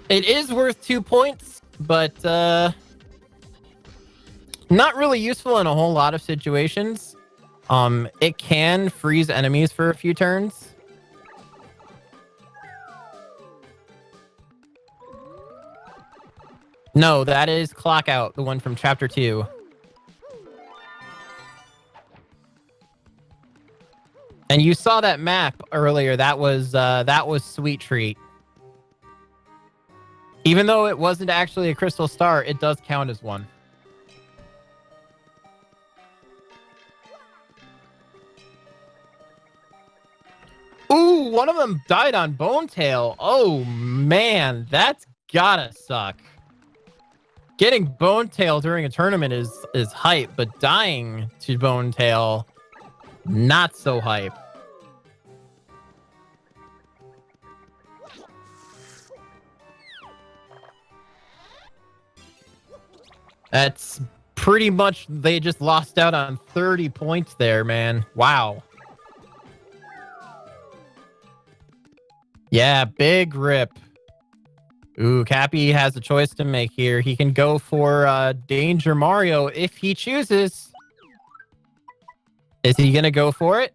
It is worth 2 points, but not really useful in a whole lot of situations. It can freeze enemies for a few turns. No, that is Clock Out, the one from Chapter 2. And you saw that map earlier. That was Sweet Treat. Even though it wasn't actually a crystal star, it does count as one. Ooh, one of them died on Bone Tail. Oh, man, that's gotta suck. Getting Bone Tail during a tournament is hype, but dying to Bone Tail, not so hype. That's pretty much, they just lost out on 30 points there, man. Wow. Yeah, big rip. Ooh, Kappy has a choice to make here. He can go for Danger Mario if he chooses. Is he going to go for it?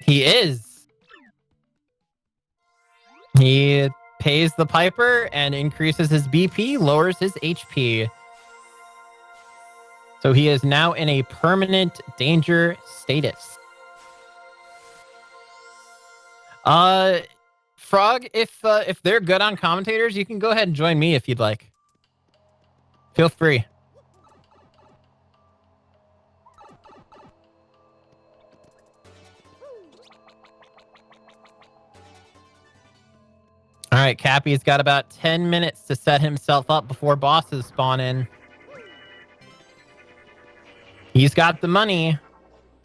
He is. He pays the Piper and increases his BP, lowers his HP. So he is now in a permanent danger status. Frog, if they're good on commentators, you can go ahead and join me if you'd like. Feel free. All right, Kappy's got about 10 minutes to set himself up before bosses spawn in. He's got the money,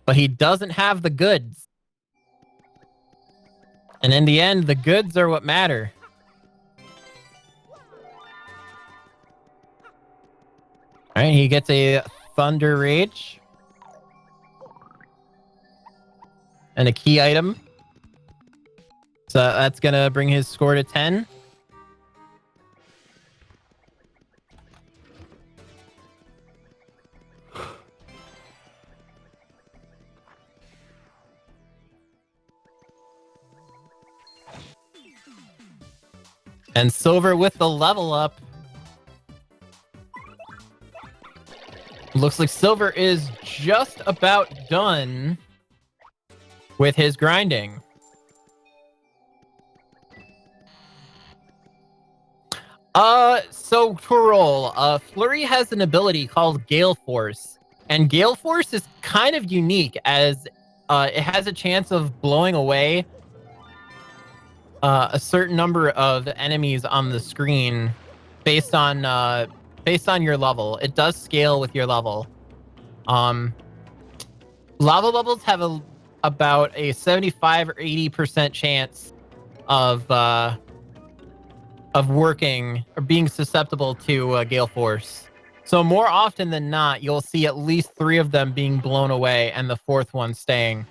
but he doesn't have the goods. And in the end, the goods are what matter. All right, he gets a Thunder Rage. And a key item. So that's going to bring his score to 10. And Silver with the level up. Looks like Silver is just about done with his grinding. So to roll, Flurry has an ability called Gale Force. And Gale Force is kind of unique as it has a chance of blowing away a certain number of enemies on the screen based on your level. It does scale with your level. Lava bubbles have about a 75 or 80% chance of working or being susceptible to Gale Force. So more often than not, you'll see at least 3 of them being blown away and the 4th one staying.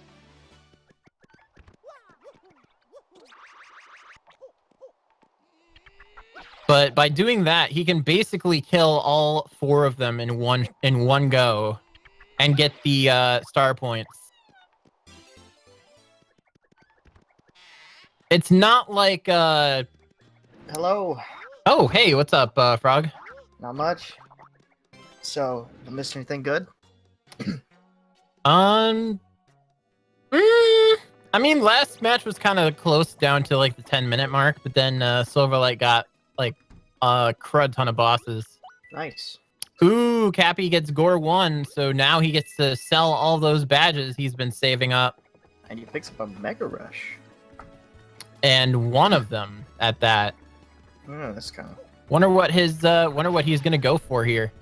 But by doing that, he can basically kill all 4 of them in one go and get the star points. It's not like Hello. Oh, hey, what's up, Frog? Not much. So, the mystery thing good? I mean, last match was kind of close down to like the 10-minute mark, but then Sylverlight got like a crud ton of bosses. Nice. Ooh, Kappy gets Gore 1, so now he gets to sell all those badges he's been saving up. And he picks up a Mega Rush. And one of them at that. Oh, that's kind of... Wonder what he's gonna go for here.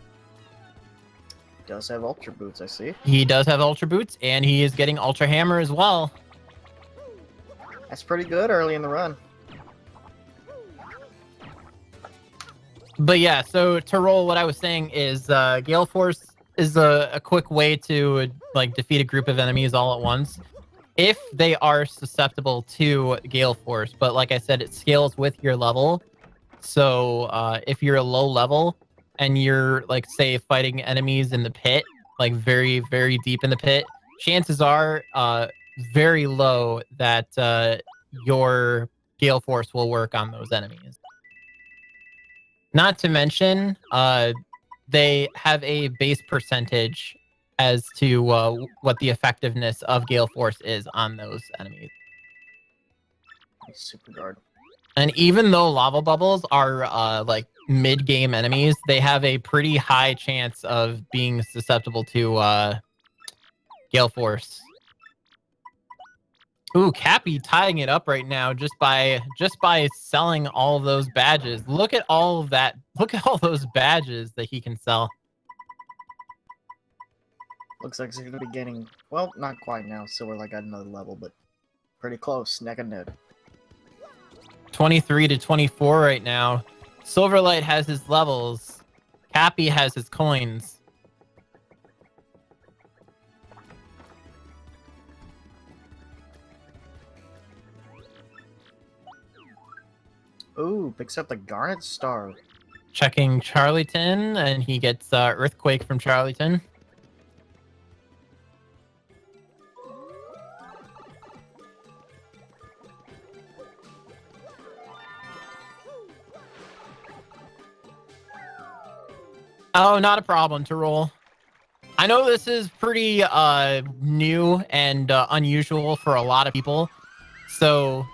Does have Ultra Boots, I see. He does have Ultra Boots, and he is getting Ultra Hammer as well. That's pretty good early in the run. But yeah, so to roll, what I was saying is Gale Force is a quick way to like defeat a group of enemies all at once if they are susceptible to Gale Force. But like I said, it scales with your level. So if you're a low level and you're like say fighting enemies in the pit, like very, very deep in the pit, chances are very low that your Gale Force will work on those enemies. Not to mention, they have a base percentage as to what the effectiveness of Gale Force is on those enemies. Super guard. And even though lava bubbles are like mid-game enemies, they have a pretty high chance of being susceptible to Gale Force. Ooh, Kappy tying it up right now just by selling all of those badges. Look at all of that. Look at all those badges that he can sell. Looks like he's going to be getting, well, not quite now. Sylverlight got another level, but pretty close, neck and neck. 23 to 24 right now. Sylverlight has his levels. Kappy has his coins. Ooh, picks up the Garnet Star. Checking Charlieton, and he gets Earthquake from Charlieton. Oh, not a problem to roll. I know this is pretty new and unusual for a lot of people, so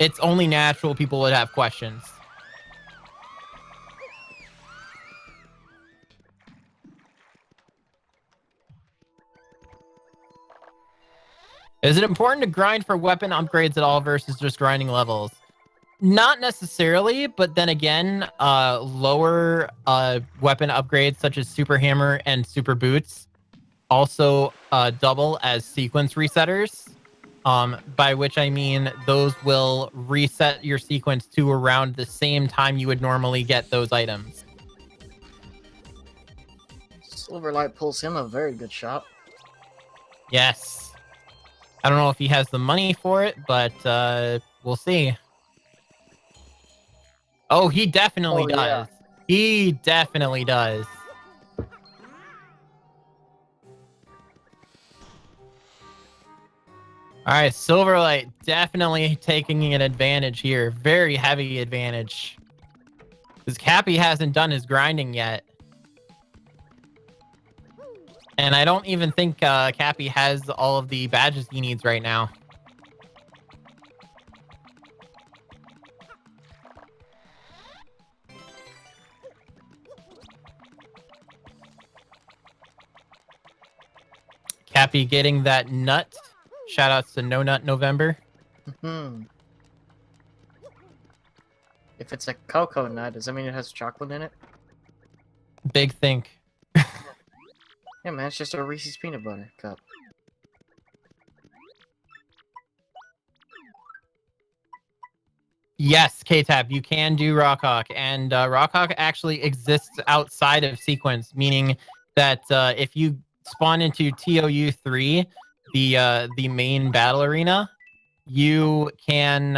it's only natural people would have questions. Is it important to grind for weapon upgrades at all versus just grinding levels? Not necessarily, but then again, lower weapon upgrades such as Super Hammer and Super Boots also double as sequence resetters, by which I mean those will reset your sequence to around the same time you would normally get those items. Sylverlight pulls him a very good shot. Yes. I don't know if he has the money for it, but we'll see. Oh, he definitely does. Yeah. He definitely does. All right, Sylverlight definitely taking an advantage here. Very heavy advantage. Because Kappy hasn't done his grinding yet. And I don't even think Kappy has all of the badges he needs right now. Kappy getting that nut. Shout outs to No Nut November. If it's a cocoa nut, does that mean it has chocolate in it? Big think. Yeah, man, it's just a Reese's peanut butter cup. Yes, K-Tab, you can do Rockhawk, and Rockhawk actually exists outside of sequence, meaning that if you spawn into TOU3, the main battle arena, you can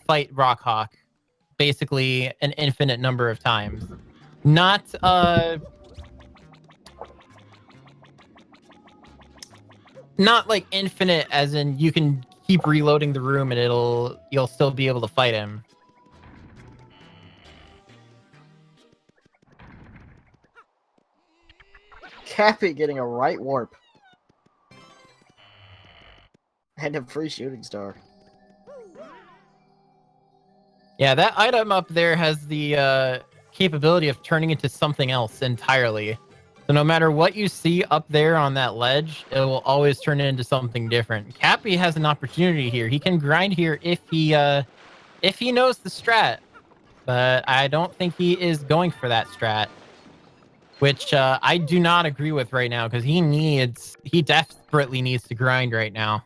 fight Rockhawk basically an infinite number of times. Not like infinite as in you can keep reloading the room and you'll still be able to fight him. Kappy getting a right warp. And a free shooting star. Yeah, that item up there has the capability of turning into something else entirely. So no matter what you see up there on that ledge, it will always turn into something different. Kappy has an opportunity here. He can grind here if he knows the strat. But I don't think he is going for that strat. Which I do not agree with right now, because he desperately needs to grind right now.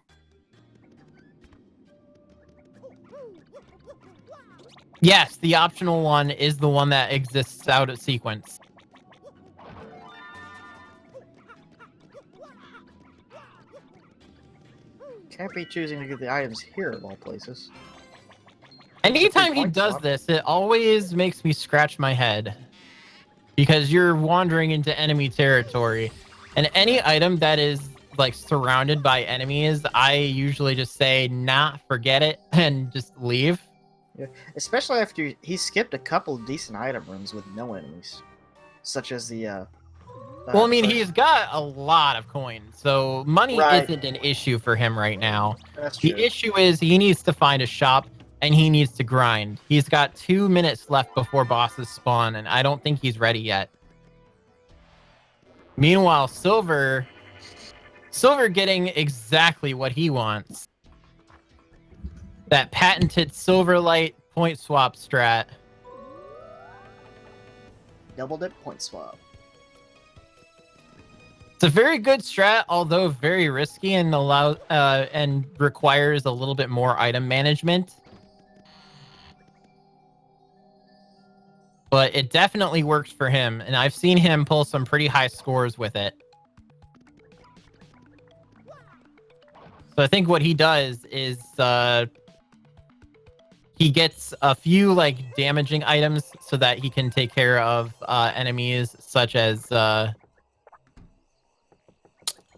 Yes, the optional one is the one that exists out of sequence. Can't be choosing to get the items here of all places. Anytime he point does swap. this, it always makes me scratch my head. Because you're wandering into enemy territory. And any item that is like surrounded by enemies, I usually just say, nah, forget it, and just leave. Yeah. Especially after he skipped a couple of decent item rooms with no enemies. Such as the Well, I mean, first- he's got a lot of coins, so money Right. isn't an issue for him right now. That's The true. issue is he needs to find a shop and he needs to grind. He's got 2 minutes left before bosses spawn, and I don't think he's ready yet. Meanwhile, Silver getting exactly what he wants. That patented Sylverlight point swap strat. Double dip point swap. It's a very good strat, although very risky and and requires a little bit more item management. But it definitely works for him, and I've seen him pull some pretty high scores with it. So I think what he does is he gets a few like damaging items so that he can take care of enemies such as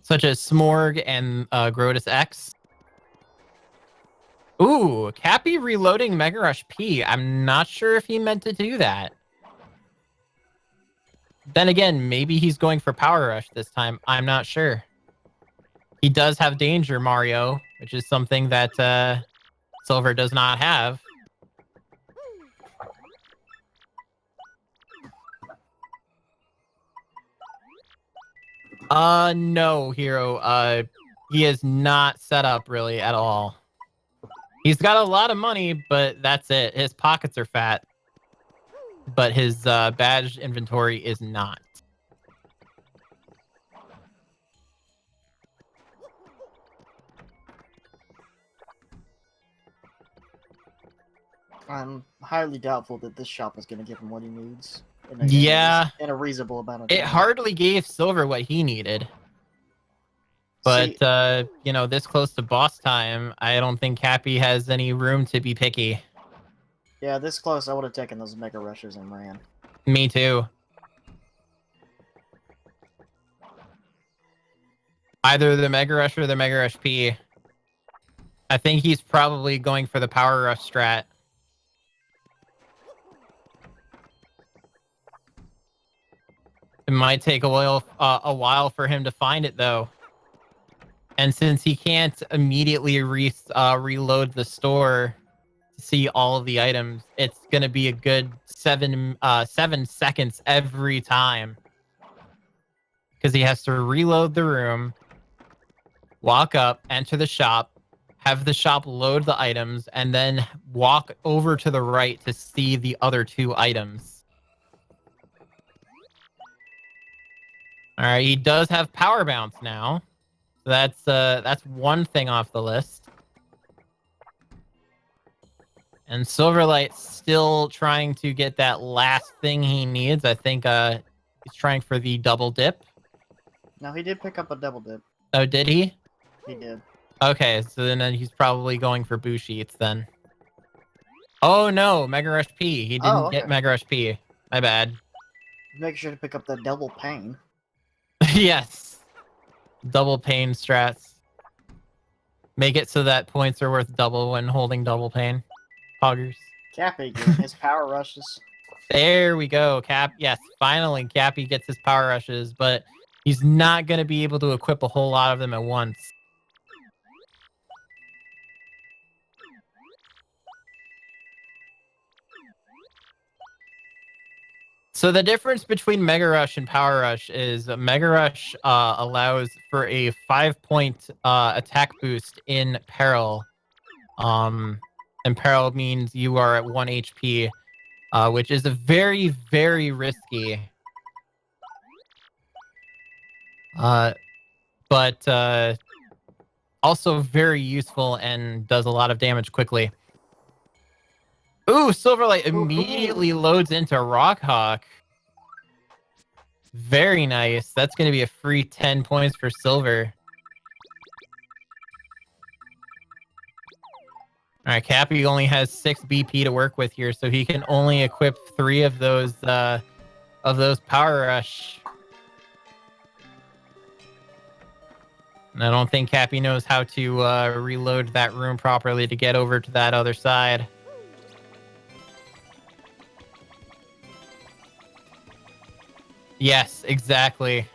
Smorg and Grotus X. Ooh, Kappy reloading Mega Rush P. I'm not sure if he meant to do that. Then again, maybe he's going for Power Rush this time. I'm not sure. He does have Danger Mario, which is something that Silver does not have. No, Hero. He is not set up really at all. He's got a lot of money, but that's it. His pockets are fat, but his badge inventory is not. I'm highly doubtful that this shop is going to give him what he needs. Yeah. In a reasonable amount of It time. hardly gave Silver what he needed. But, See, you know, this close to boss time, I don't think Kappy has any room to be picky. yeah, this close, I would have taken those Mega Rushers and ran. Me too. Either the Mega Rush or the Mega Rush P. I think he's probably going for the Power Rush strat. It might take a while for him to find it, though. And since he can't immediately reload the store to see all of the items, it's going to be a good 7 seconds every time. Because he has to reload the room, walk up, enter the shop, have the shop load the items, and then walk over to the right to see the other 2 items. All right, he does have Power Bounce now. So that's one thing off the list. And Silverlight's still trying to get that last thing he needs. I think he's trying for the double dip. No, he did pick up a double dip. Oh, did he? He did. Okay, so then he's probably going for Boo Sheets then. Oh no, Mega Rush P. He didn't get okay. Mega Rush P. My bad. Make sure to pick up that double pain. Yes. Double pain strats. Make it so that points are worth double when holding double pain. Poggers. Kappy getting his power rushes. There we go. Yes, finally Kappy gets his power rushes, but he's not going to be able to equip a whole lot of them at once. So the difference between Mega Rush and Power Rush is Mega Rush allows for a 5-point attack boost in Peril. And Peril means you are at 1 HP, which is a very, very risky. But also very useful and does a lot of damage quickly. Ooh, Silverlight immediately loads into Rockhawk. Very nice. That's going to be a free 10 points for Silver. All right, Kappy only has 6 BP to work with here, so he can only equip 3 of those Power Rush. And I don't think Kappy knows how to reload that room properly to get over to that other side. Yes, exactly.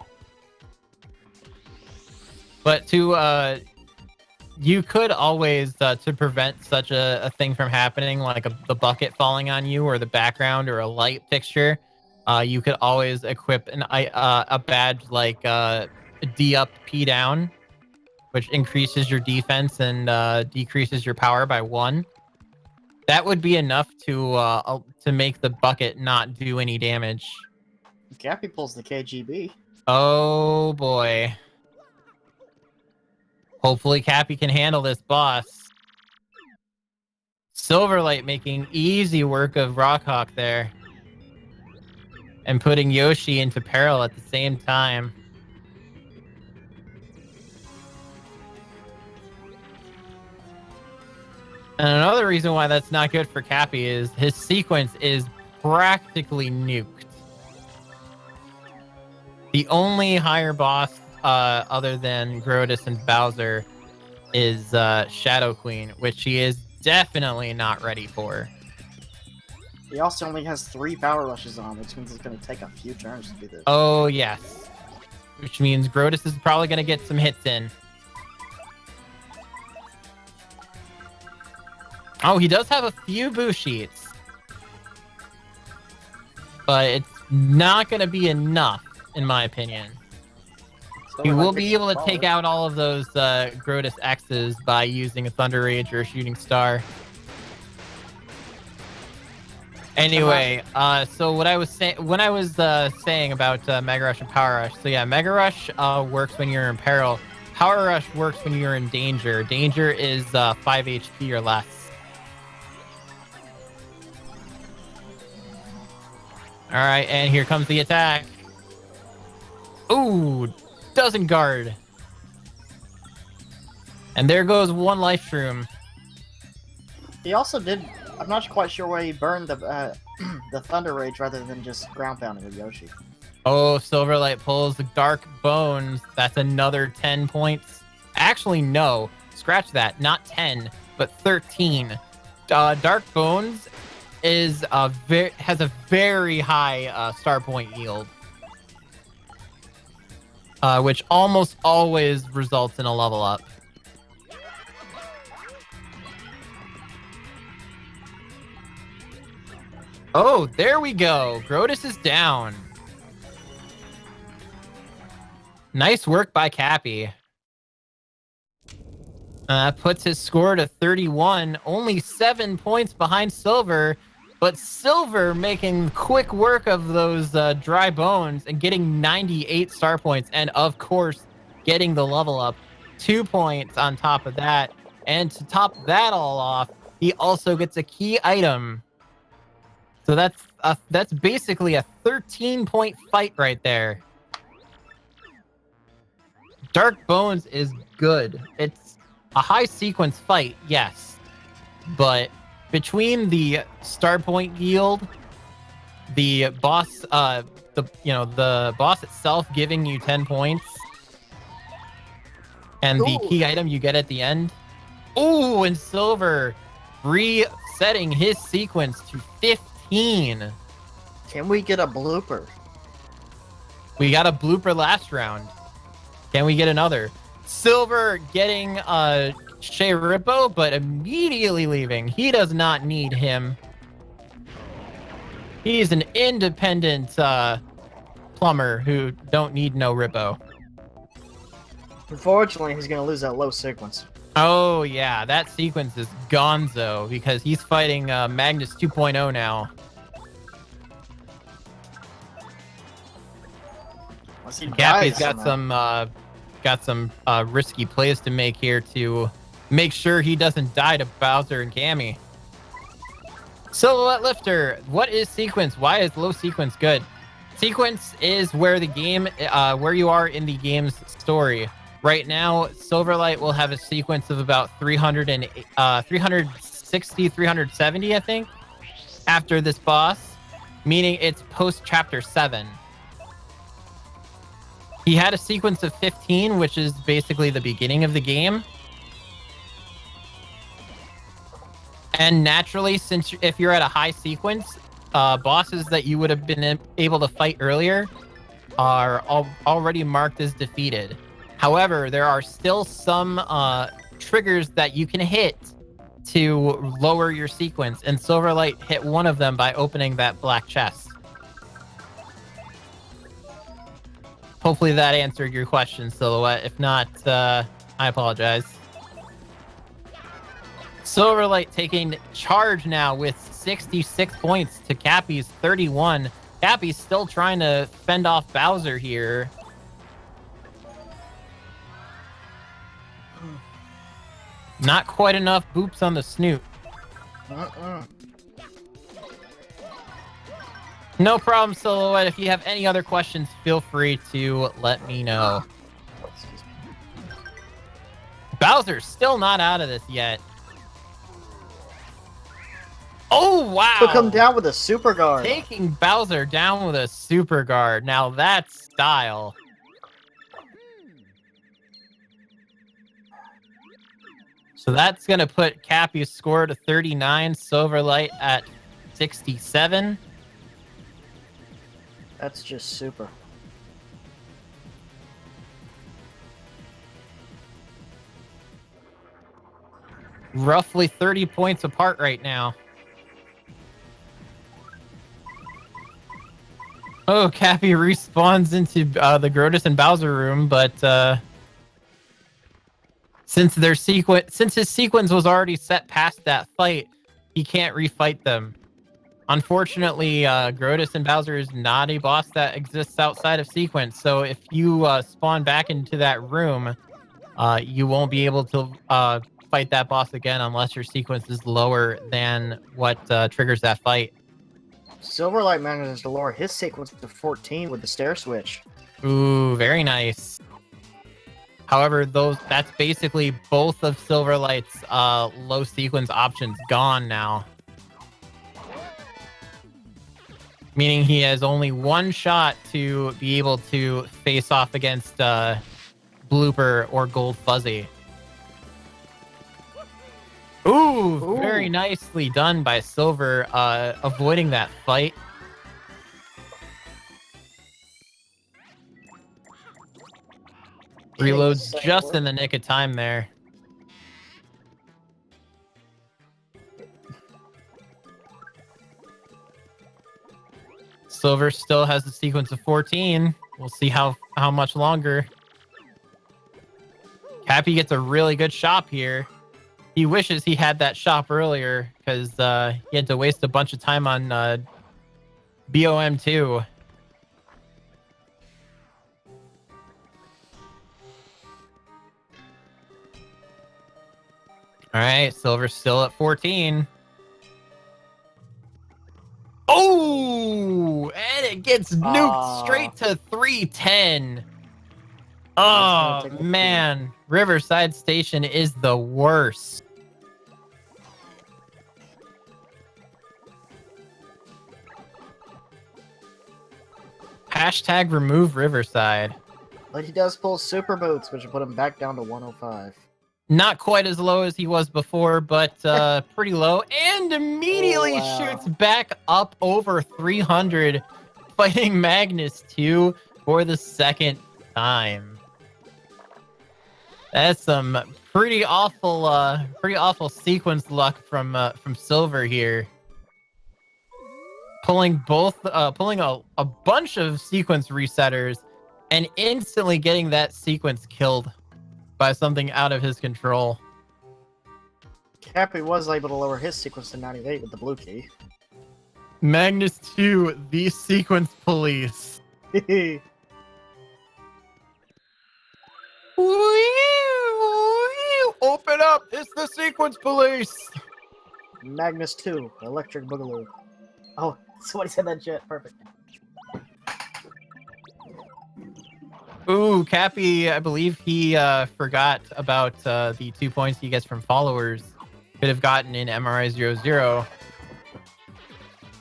But you could always, to prevent such a thing from happening, like the bucket falling on you or the background or a light fixture, you could always equip a badge like D up, P down, which increases your defense and decreases your power by 1. That would be enough to make the bucket not do any damage. Kappy pulls the KGB. Oh boy. Hopefully Kappy can handle this boss. Silverlight making easy work of Rockhawk there. And putting Yoshi into peril at the same time. And another reason why that's not good for Kappy is his sequence is practically nuked. The only higher boss other than Grodus and Bowser is Shadow Queen, which he is definitely not ready for. He also only has 3 power rushes on, which means it's going to take a few turns to do this. Oh, yes. Which means Grodus is probably going to get some hits in. Oh, he does have a few boo sheets. But it's not going to be enough, in my opinion. So He like will be able to power. take out all of those Grodus X's by using a Thunder Rage or a Shooting Star. Anyway, so what I was saying when I was saying about Mega Rush and Power Rush. So yeah, Mega Rush works when you're in peril. Power Rush works when you're in danger. Danger is 5 HP or less. All right, and here comes the attack. Ooh, doesn't guard. And there goes 1 life shroom. He also did. I'm not quite sure why he burned the the Thunder Rage rather than just ground pounding with Yoshi. Oh, Silverlight pulls the Dark Bones. That's another 10 points. Actually, no. Scratch that. Not 10, but 13. Dark Bones is has a very high star point yield. Which almost always results in a level up. Oh, there we go. Grodus is down. Nice work by Kappy. Puts his score to 31. Only 7 points behind Silver. But Silver making quick work of those dry bones and getting 98 star points. And of course, getting the level up. 2 points on top of that. And to top that all off, he also gets a key item. So that's basically a 13-point fight right there. Dark Bones is good. It's a high sequence fight, yes. But between the star point yield, the boss the boss itself giving you 10 points, and the key item you get at the end. Ooh, and Silver resetting his sequence to 15. Can we get a blooper? We got a blooper last round. Can we get another? Silver getting Shea Rippo, but immediately leaving. He does not need him. He's an independent plumber who don't need no Rippo. Unfortunately, he's going to lose that low sequence. Oh, yeah. That sequence is gonzo because he's fighting Magnus 2.0 now. Kappy's got some risky plays to make here to make sure he doesn't die to Bowser and Gammy. Silhouette Lifter, what is sequence? Why is low sequence good? Sequence is where the game, where you are in the game's story. Right now, Silverlight will have a sequence of about 360, 370, I think, after this boss, meaning it's post chapter 7. He had a sequence of 15, which is basically the beginning of the game. And naturally, since if you're at a high sequence, bosses that you would have been able to fight earlier are already marked as defeated. However, there are still some triggers that you can hit to lower your sequence, and Silverlight hit one of them by opening that black chest. Hopefully that answered your question, Silhouette. If not, I apologize. Silverlight taking charge now with 66 points to Kappy's 31. Kappy's still trying to fend off Bowser here. Not quite enough boops on the snoot. No problem, Silhouette. If you have any other questions, feel free to let me know. Bowser's still not out of this yet. Oh, wow. Took him down with a super guard. Taking Bowser down with a super guard. Now that's style. So that's going to put Kappy's score to 39, Silverlight at 67. That's just super. Roughly 30 points apart right now. Oh, Kappy respawns into the Grotus and Bowser room, but since his sequence was already set past that fight, he can't refight them. Unfortunately, Grotus and Bowser is not a boss that exists outside of sequence, so if you spawn back into that room, you won't be able to fight that boss again unless your sequence is lower than what triggers that fight. Silverlight manages to lower his sequence to 14 with the stair switch. Ooh, very nice. However, that's basically both of Silverlight's low sequence options gone now. Meaning he has only one shot to be able to face off against Blooper or Gold Fuzzy. Ooh, very nicely done by Silver, avoiding that fight. Reloads just in the nick of time there. Silver still has a sequence of 14. We'll see how much longer. Kappy gets a really good shop here. He wishes he had that shop earlier because he had to waste a bunch of time on BOM2. All right, Silver's still at 14. Oh, and it gets nuked straight to 310. Oh, man. Riverside Station is the worst. Hashtag remove Riverside. But he does pull super boots, which will put him back down to 105. Not quite as low as he was before, but pretty low. And immediately shoots back up over 300, fighting Magnus 2 for the second time. That's some pretty awful sequence luck from Silver here. Pulling a bunch of sequence resetters and instantly getting that sequence killed by something out of his control. Kappy was able to lower his sequence to 98 with the blue key. Magnus 2, the sequence police. Open up! It's the sequence police! Magnus 2, Electric Boogaloo. Oh, somebody said that shit. Perfect. Ooh, Kappy, I believe he forgot about the 2 points he gets from followers. Could have gotten in MRI 00.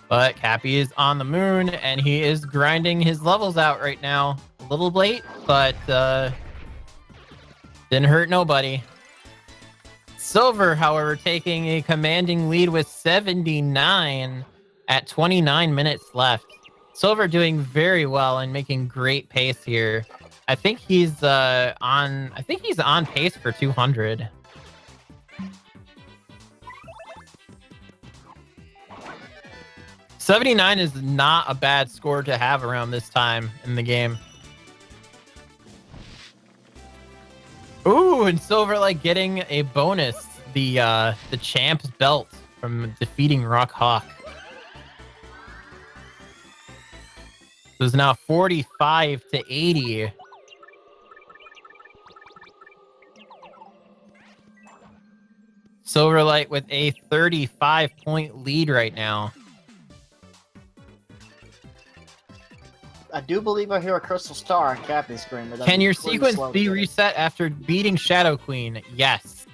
But Kappy is on the moon, and he is grinding his levels out right now. A little late, but didn't hurt nobody. Silver, however, taking a commanding lead with 79 at 29 minutes left. Silver doing very well and making great pace here. I think he's on pace for 200. $79 is not a bad score to have around this time in the game. Ooh, and Sylverlight getting a bonus, the champ's belt from defeating Rock Hawk. So it's now 45 to 80. Sylverlight with a 35-point lead right now. I do believe I hear a crystal star on Kappy's screen. But Can your sequence be reset after beating Shadow Queen? Yes.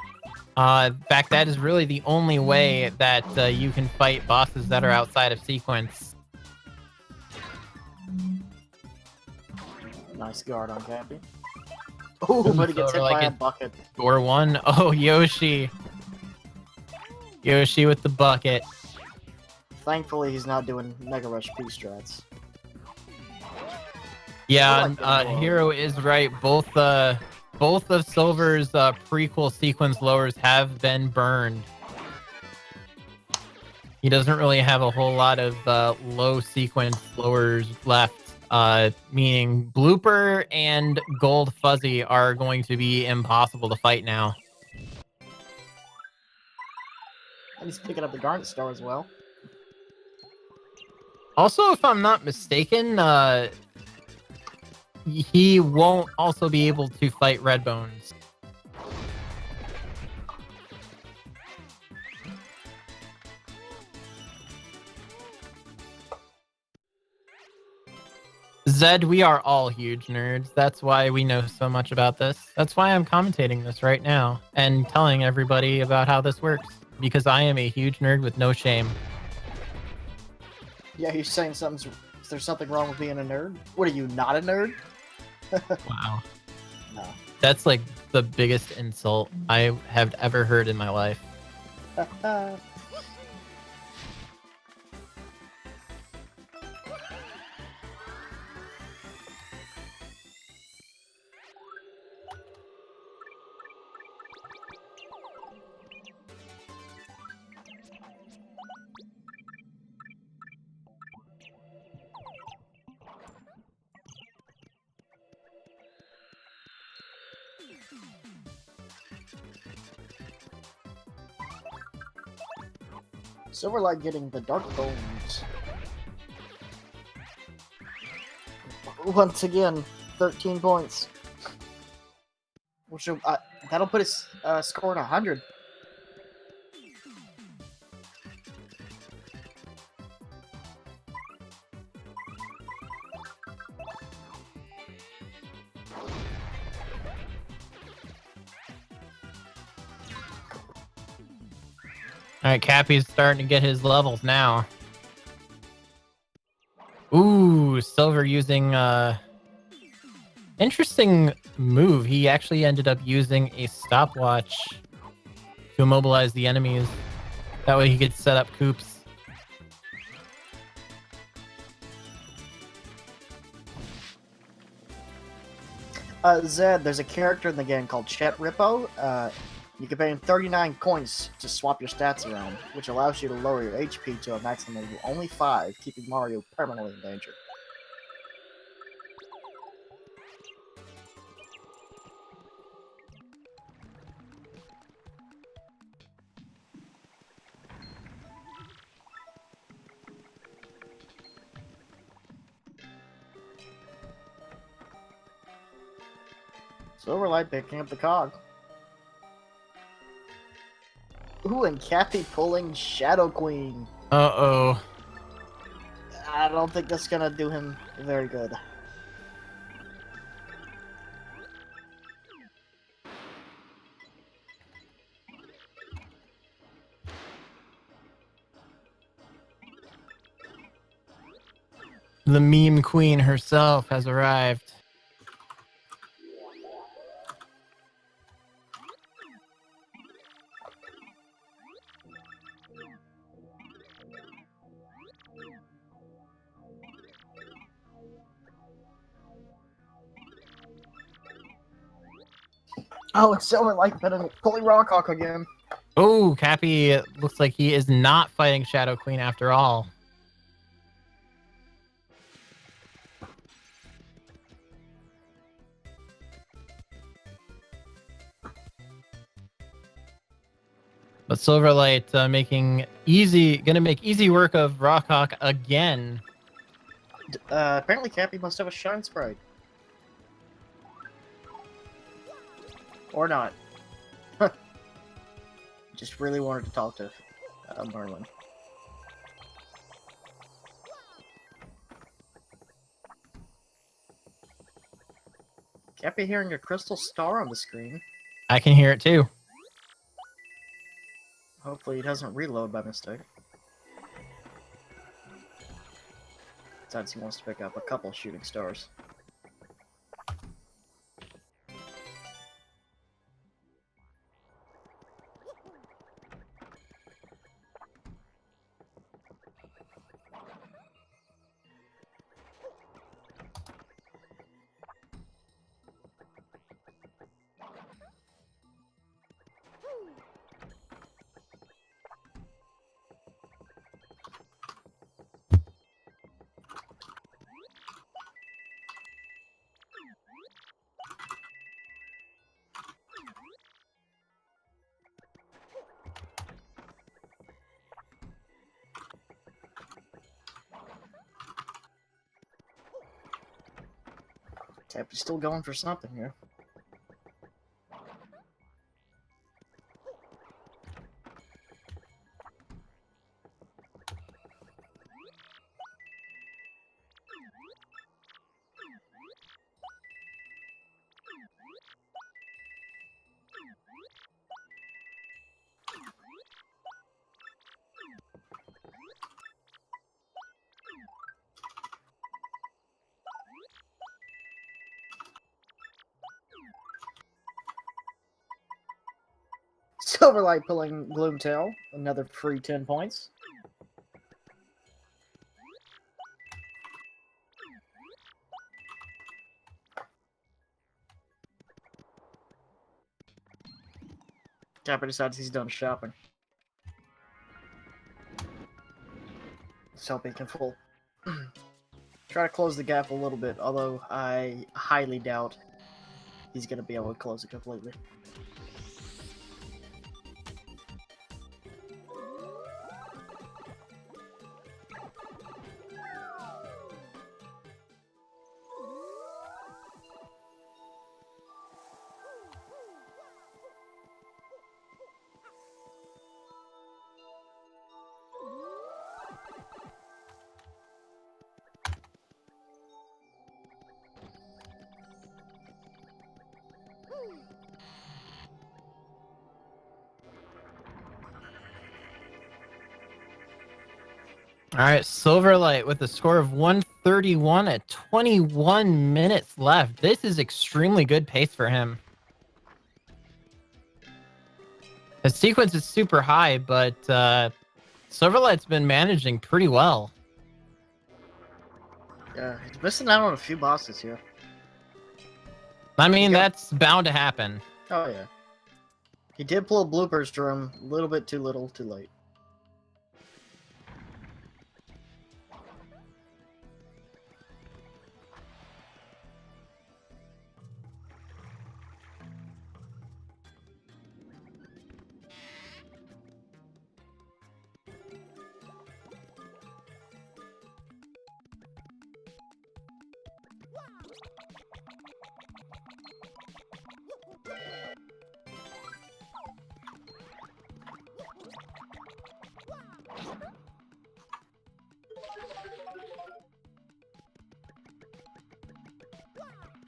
In fact, that is really the only way that you can fight bosses that are outside of sequence. Nice guard on Kappy. Ooh, but he gets hit by a bucket. Score one. Oh, Yoshi. Yoshi with the bucket. Thankfully, he's not doing Mega Rush P strats. Yeah, Hero is right. Both of Silver's prequel sequence lowers have been burned. He doesn't really have a whole lot of low sequence lowers left. Meaning Blooper and Gold Fuzzy are going to be impossible to fight now. And he's picking up the Garnet Star as well. Also, if I'm not mistaken, he won't also be able to fight Redbones. Zed, we are all huge nerds. That's why we know so much about this. That's why I'm commentating this right now and telling everybody about how this works. Because I am a huge nerd with no shame. Yeah, he's saying there's something wrong with being a nerd? What are you, not a nerd? Wow. No. That's like the biggest insult I have ever heard in my life. Silverlight getting the Dark Bones. Once again, 13 points. Which that'll put his score at 100. All right, Kappy's starting to get his levels now. Ooh, Silver using interesting move. He actually ended up using a stopwatch to immobilize the enemies. That way he could set up coops. Zed, there's a character in the game called Chet Rippo. You can pay him 39 coins to swap your stats around, which allows you to lower your HP to a maximum of only 5, keeping Mario permanently in danger. Silverlight picking up the cog. Ooh, Ooh, and Kappy pulling Shadow Queen. Uh-oh. I don't think that's gonna do him very good. The meme queen herself has arrived. Oh, it's Sylverlight pulling Rockhawk again. Oh, Kappy looks like he is not fighting Shadow Queen after all. But Silverlight gonna make easy work of Rockhawk again. Apparently Kappy must have a Shine Sprite. Or not. Just really wanted to talk to Merlin. Kappy hearing a crystal star on the screen. I can hear it too. Hopefully he doesn't reload by mistake. Besides, he wants to pick up a couple shooting stars. Kappy's still going for something here. Silverlight pulling Gloomtail, another free 10 points. Kappy decides he's done shopping. So he can try to close the gap a little bit, although I highly doubt he's going to be able to close it completely. All right, Silverlight with a score of 131 at 21 minutes left. This is extremely good pace for him. The sequence is super high, but Silverlight's been managing pretty well. Yeah, he's missing out on a few bosses here. I mean, that's bound to happen. Oh, yeah. He did pull bloopers to him a little bit too little, too late.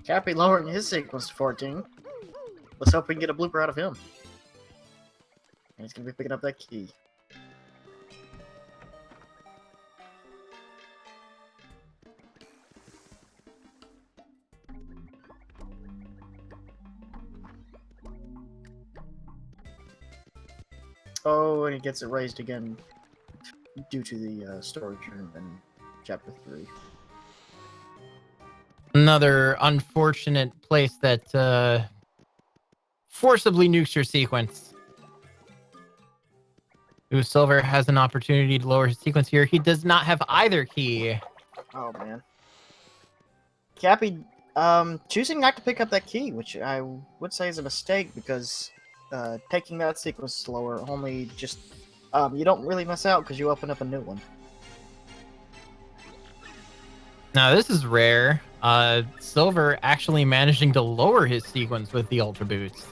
Kappy lowering his sequence to 14. Let's hope we can get a blooper out of him. And he's gonna be picking up that key. Oh, and he gets it raised again due to the storage room in Chapter 3. Another unfortunate place that forcibly nukes your sequence. Ooh, Silver has an opportunity to lower his sequence here. He does not have either key. Oh, man. Kappy, choosing not to pick up that key, which I would say is a mistake, because taking that sequence slower only just... you don't really miss out because you open up a new one. Now, this is rare. Silver actually managing to lower his sequence with the Ultra Boots.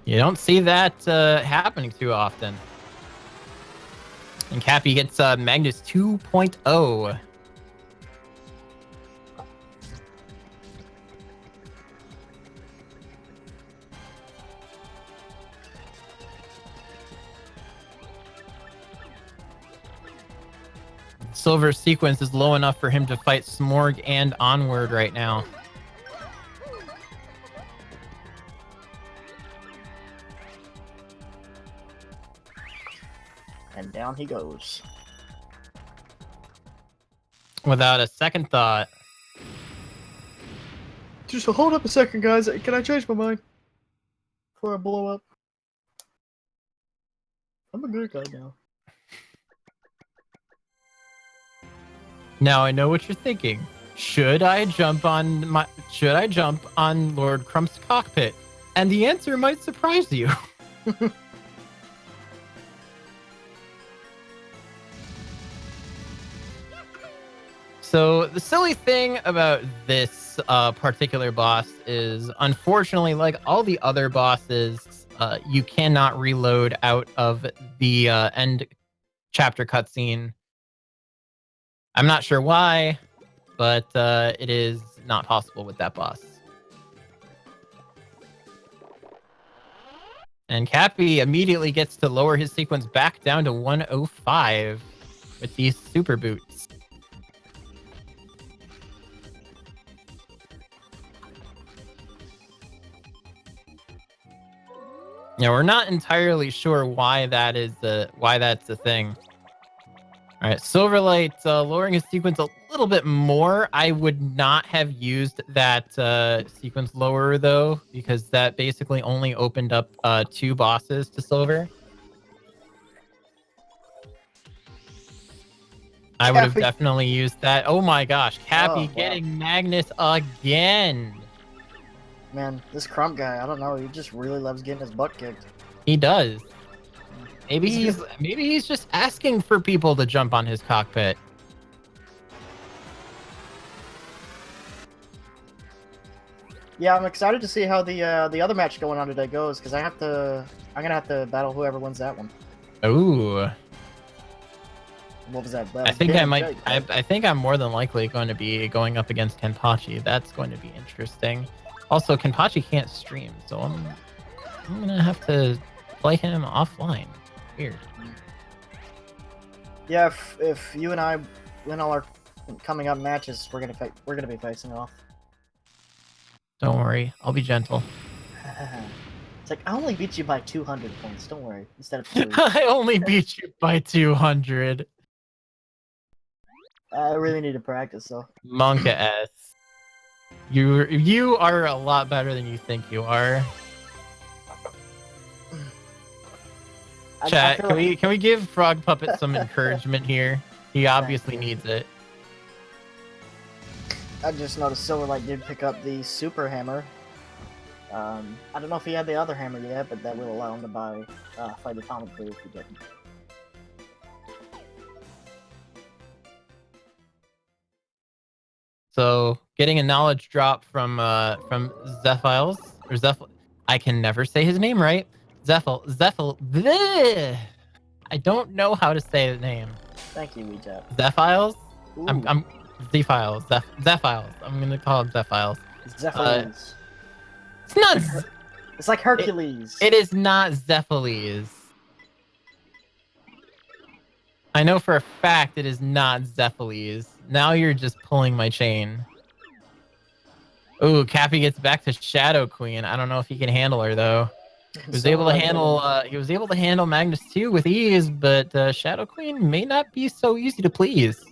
You don't see that happening too often. And Kappy gets Magnus 2.0. Silver's sequence is low enough for him to fight Smorg and Onward right now. And down he goes. Without a second thought. Just hold up a second, guys. Can I change my mind? Before I blow up. I'm a good guy now. Now I know what you're thinking. Should I jump on Lord Crump's cockpit? And the answer might surprise you. So the silly thing about this particular boss is, unfortunately, like all the other bosses, you cannot reload out of the end chapter cutscene. I'm not sure why, but it is not possible with that boss. And Kappy immediately gets to lower his sequence back down to 105 with these super boots. Yeah, we're not entirely sure why that's a thing. All right, Silverlight lowering his sequence a little bit more. I would not have used that sequence lower, though, because that basically only opened up 2 bosses to Silver. I would have Kappy. definitely used that. Oh my gosh, Kappy wow. getting Magnus again. Man, this Crump guy, I don't know, he just really loves getting his butt kicked. He does. Maybe he's just asking for people to jump on his cockpit. Yeah, I'm excited to see how the other match going on today goes, because I'm gonna have to battle whoever wins that one. Ooh. What was that? I think I think I'm more than likely going to be going up against Kenpachi. That's going to be interesting. Also, Kenpachi can't stream, so I'm gonna have to play him offline. Weird. Yeah, if you and I win all our coming up matches, we're gonna be facing off. Don't worry, I'll be gentle. It's like, I only beat you by 200 points. Don't worry. Instead of 2. I only beat you by 200. I really need to practice, though. Monka S. You are a lot better than you think you are. Chat, can we give Frog Puppet some encouragement here? He obviously needs it. I just noticed Sylverlight did pick up the Super Hammer. I don't know if he had the other hammer yet, but that will allow him to fight Atomic Blue if he didn't. So, getting a knowledge drop from Zephiles or I can never say his name right. Zephyl. Bleh. I don't know how to say the name. Thank you, WeChat. Zephiles. Z-Files. Z-Files. I'm gonna call them Z-Files. Zephyles. It's not. It's like Hercules. It is not Zephyles. I know for a fact it is not Zephyles. Now you're just pulling my chain. Ooh, Kappy gets back to Shadow Queen. I don't know if he can handle her though. He was able to handle. He was able to handle Magnus 2 with ease, but Shadow Queen may not be so easy to please.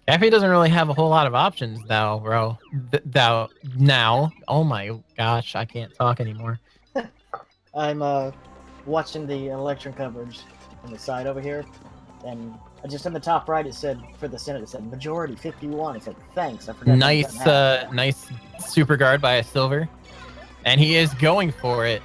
Kappy doesn't really have a whole lot of options now, bro. Now. Oh my gosh, I can't talk anymore. I'm watching the election coverage on the side over here, and just in the top right it said for the Senate it said majority 51. It's like thanks, I forgot. Nice super guard by a Silver, and he is going for it.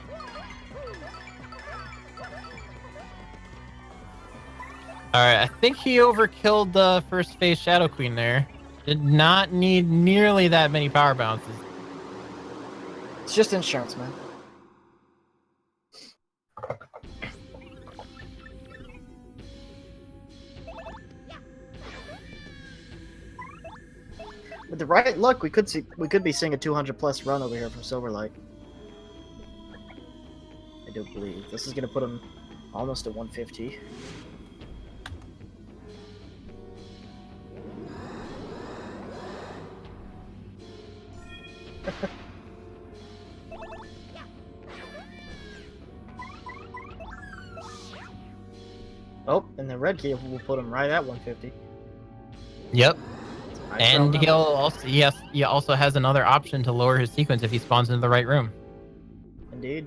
All right, I think he overkilled the first phase Shadow Queen there. Did not need nearly that many power bounces. It's just insurance, man. With the right luck, we could be seeing a 200+ run over here from Sylverlight. I do believe this is gonna put him almost at 150. Oh, and the red key will put him right at 150. Yep. Nice And roll. he also has another option to lower his sequence if he spawns into the right room. Indeed.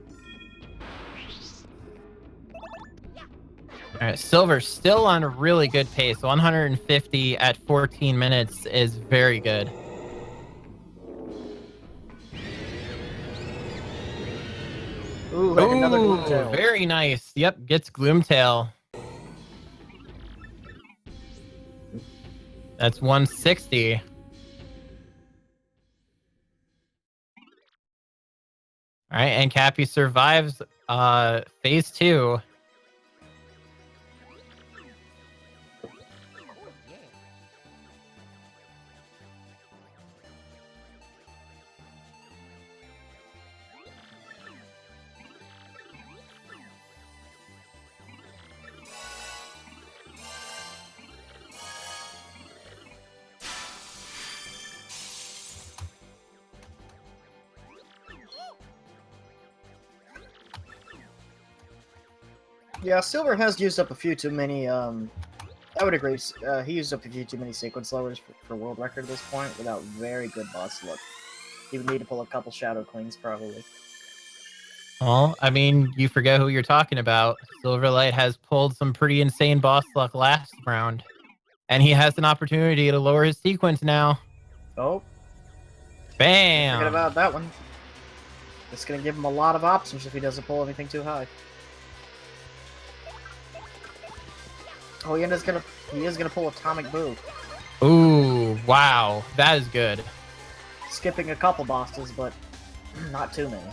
All right, Silver still on a really good pace. 150 at 14 minutes is very good. Ooh, like another Gloomtail. Very nice. Yep, gets Gloomtail. That's 160. All right, and Kappy survives phase 2. Yeah, Silver has used up a few too many, I would agree, he used up a few too many sequence lowers for world record at this point without very good boss luck. He would need to pull a couple Shadow Queens, probably. Well, I mean, you forget who you're talking about. Sylverlight has pulled some pretty insane boss luck last round. And he has an opportunity to lower his sequence now. Oh. Bam! Forget about that one. It's gonna give him a lot of options if he doesn't pull anything too high. Oh, he is gonna pull Atomic Boo. Ooh, wow. That is good. Skipping a couple bosses, but not too many.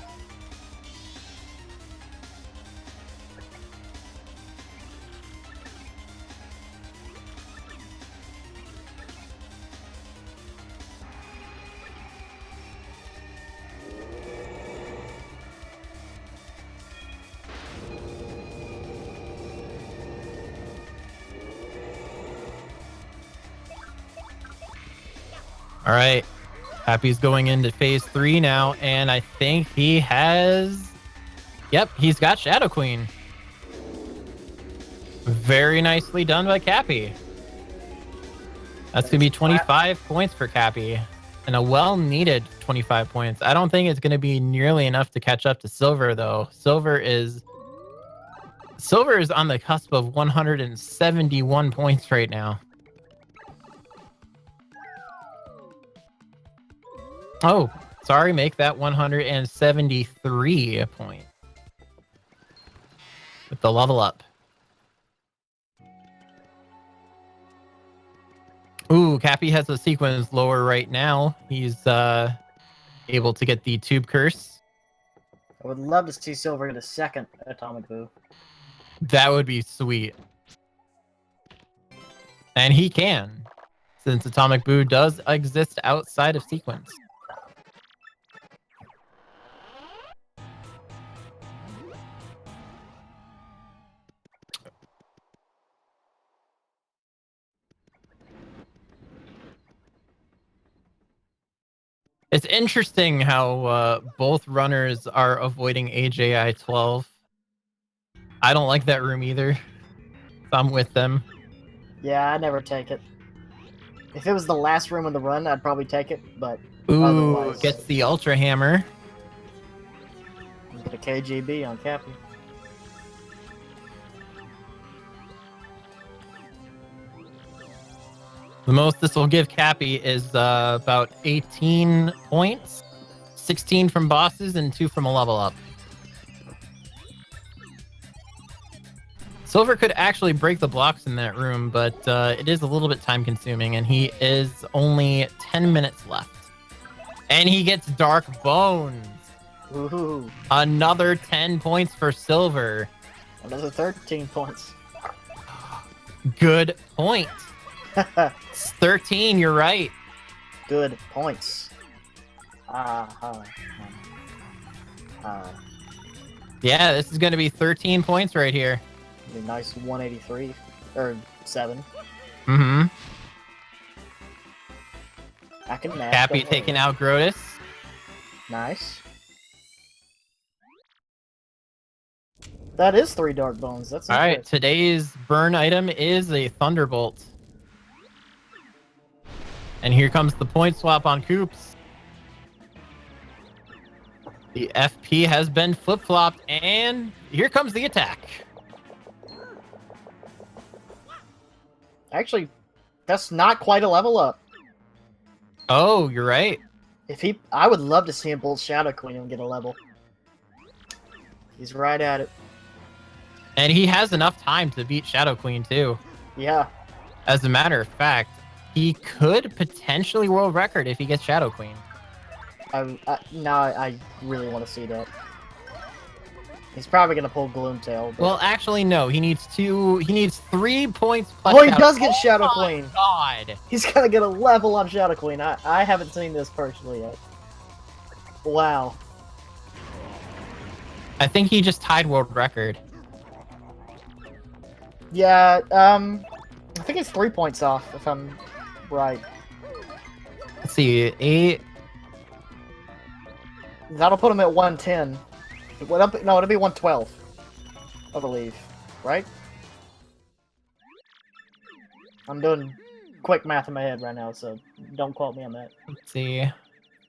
All right. Kappy's going into phase 3 now, and I think he has... Yep, he's got Shadow Queen. Very nicely done by Kappy. That's going to be 25 points for Kappy, and a well-needed 25 points. I don't think it's going to be nearly enough to catch up to Silver, though. Silver is on the cusp of 171 points right now. Oh, sorry, make that 173 point with the level up. Ooh, Kappy has a sequence lower right now. He's able to get the Tube Curse. I would love to see Silver get a second Atomic Boo. That would be sweet. And he can, since Atomic Boo does exist outside of sequence. It's interesting how both runners are avoiding AJI 12. I don't like that room either. I'm with them. Yeah, I never take it. If it was the last room of the run, I'd probably take it, but Ooh, otherwise... gets the Ultra Hammer. Get a KGB on Kappy. The most this will give Kappy is about 18 points. 16 from bosses and 2 from a level up. Silver could actually break the blocks in that room, but it is a little bit time consuming, and he is only 10 minutes left. And he gets Dark Bones. Ooh, Another 10 points for Silver. another 13 points. Good point. It's 13, you're right. Good points. Yeah, this is going to be 13 points right here. Be nice 183 or 7. Mm-hmm. I can match. Kappy don't taking worry. out Grotus. Nice. That is 3 Dark Bones. That's All right, impressive. today's burn item is a Thunderbolt. And here comes the point swap on Koops. The FP has been flip-flopped, and here comes the attack. Actually, that's not quite a level up. Oh, you're right. I would love to see him pull Shadow Queen and get a level. He's right at it. And he has enough time to beat Shadow Queen, too. Yeah. As a matter of fact, he could potentially world record if he gets Shadow Queen. I really want to see that. He's probably gonna pull Gloomtail. But... Well, actually, no. He needs 3 points plus. Oh, he does get Shadow my Queen. God. He's gonna get a level on Shadow Queen. I haven't seen this personally yet. Wow. I think he just tied world record. Yeah. I think it's 3 points off if I'm right. Let's see, 8. That'll put him at 110. No, it'll be 112. I believe. Right? I'm doing quick math in my head right now, so don't quote me on that. Let's see,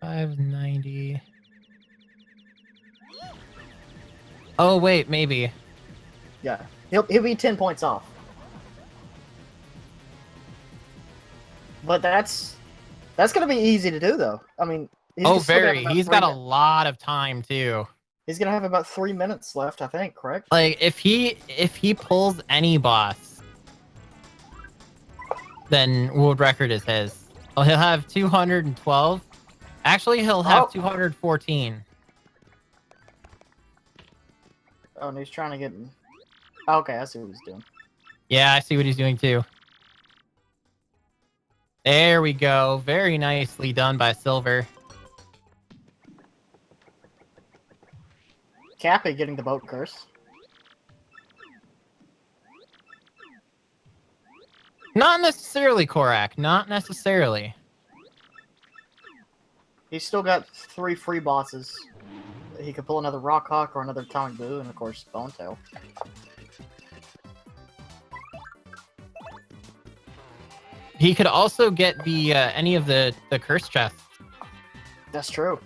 590. Oh wait, maybe. Yeah. He'll be 10 points off. But that's gonna be easy to do though. I mean, Oh, very. He's got a lot of time too. He's gonna have about 3 minutes left, I think. Correct? Like if he pulls any boss, then world record is his. Oh, he'll have 212. Actually, he'll have 214. Oh, and he's trying to get. Okay, I see what he's doing. Yeah, I see what he's doing too. There we go. Very nicely done by Silver. Kappy getting the boat curse. Not necessarily, Korak. Not necessarily. He's still got 3 free bosses. He could pull another Rock Hawk or another Atomic Boo, and of course, Bone Tail. He could also get the any of the curse chests. That's true.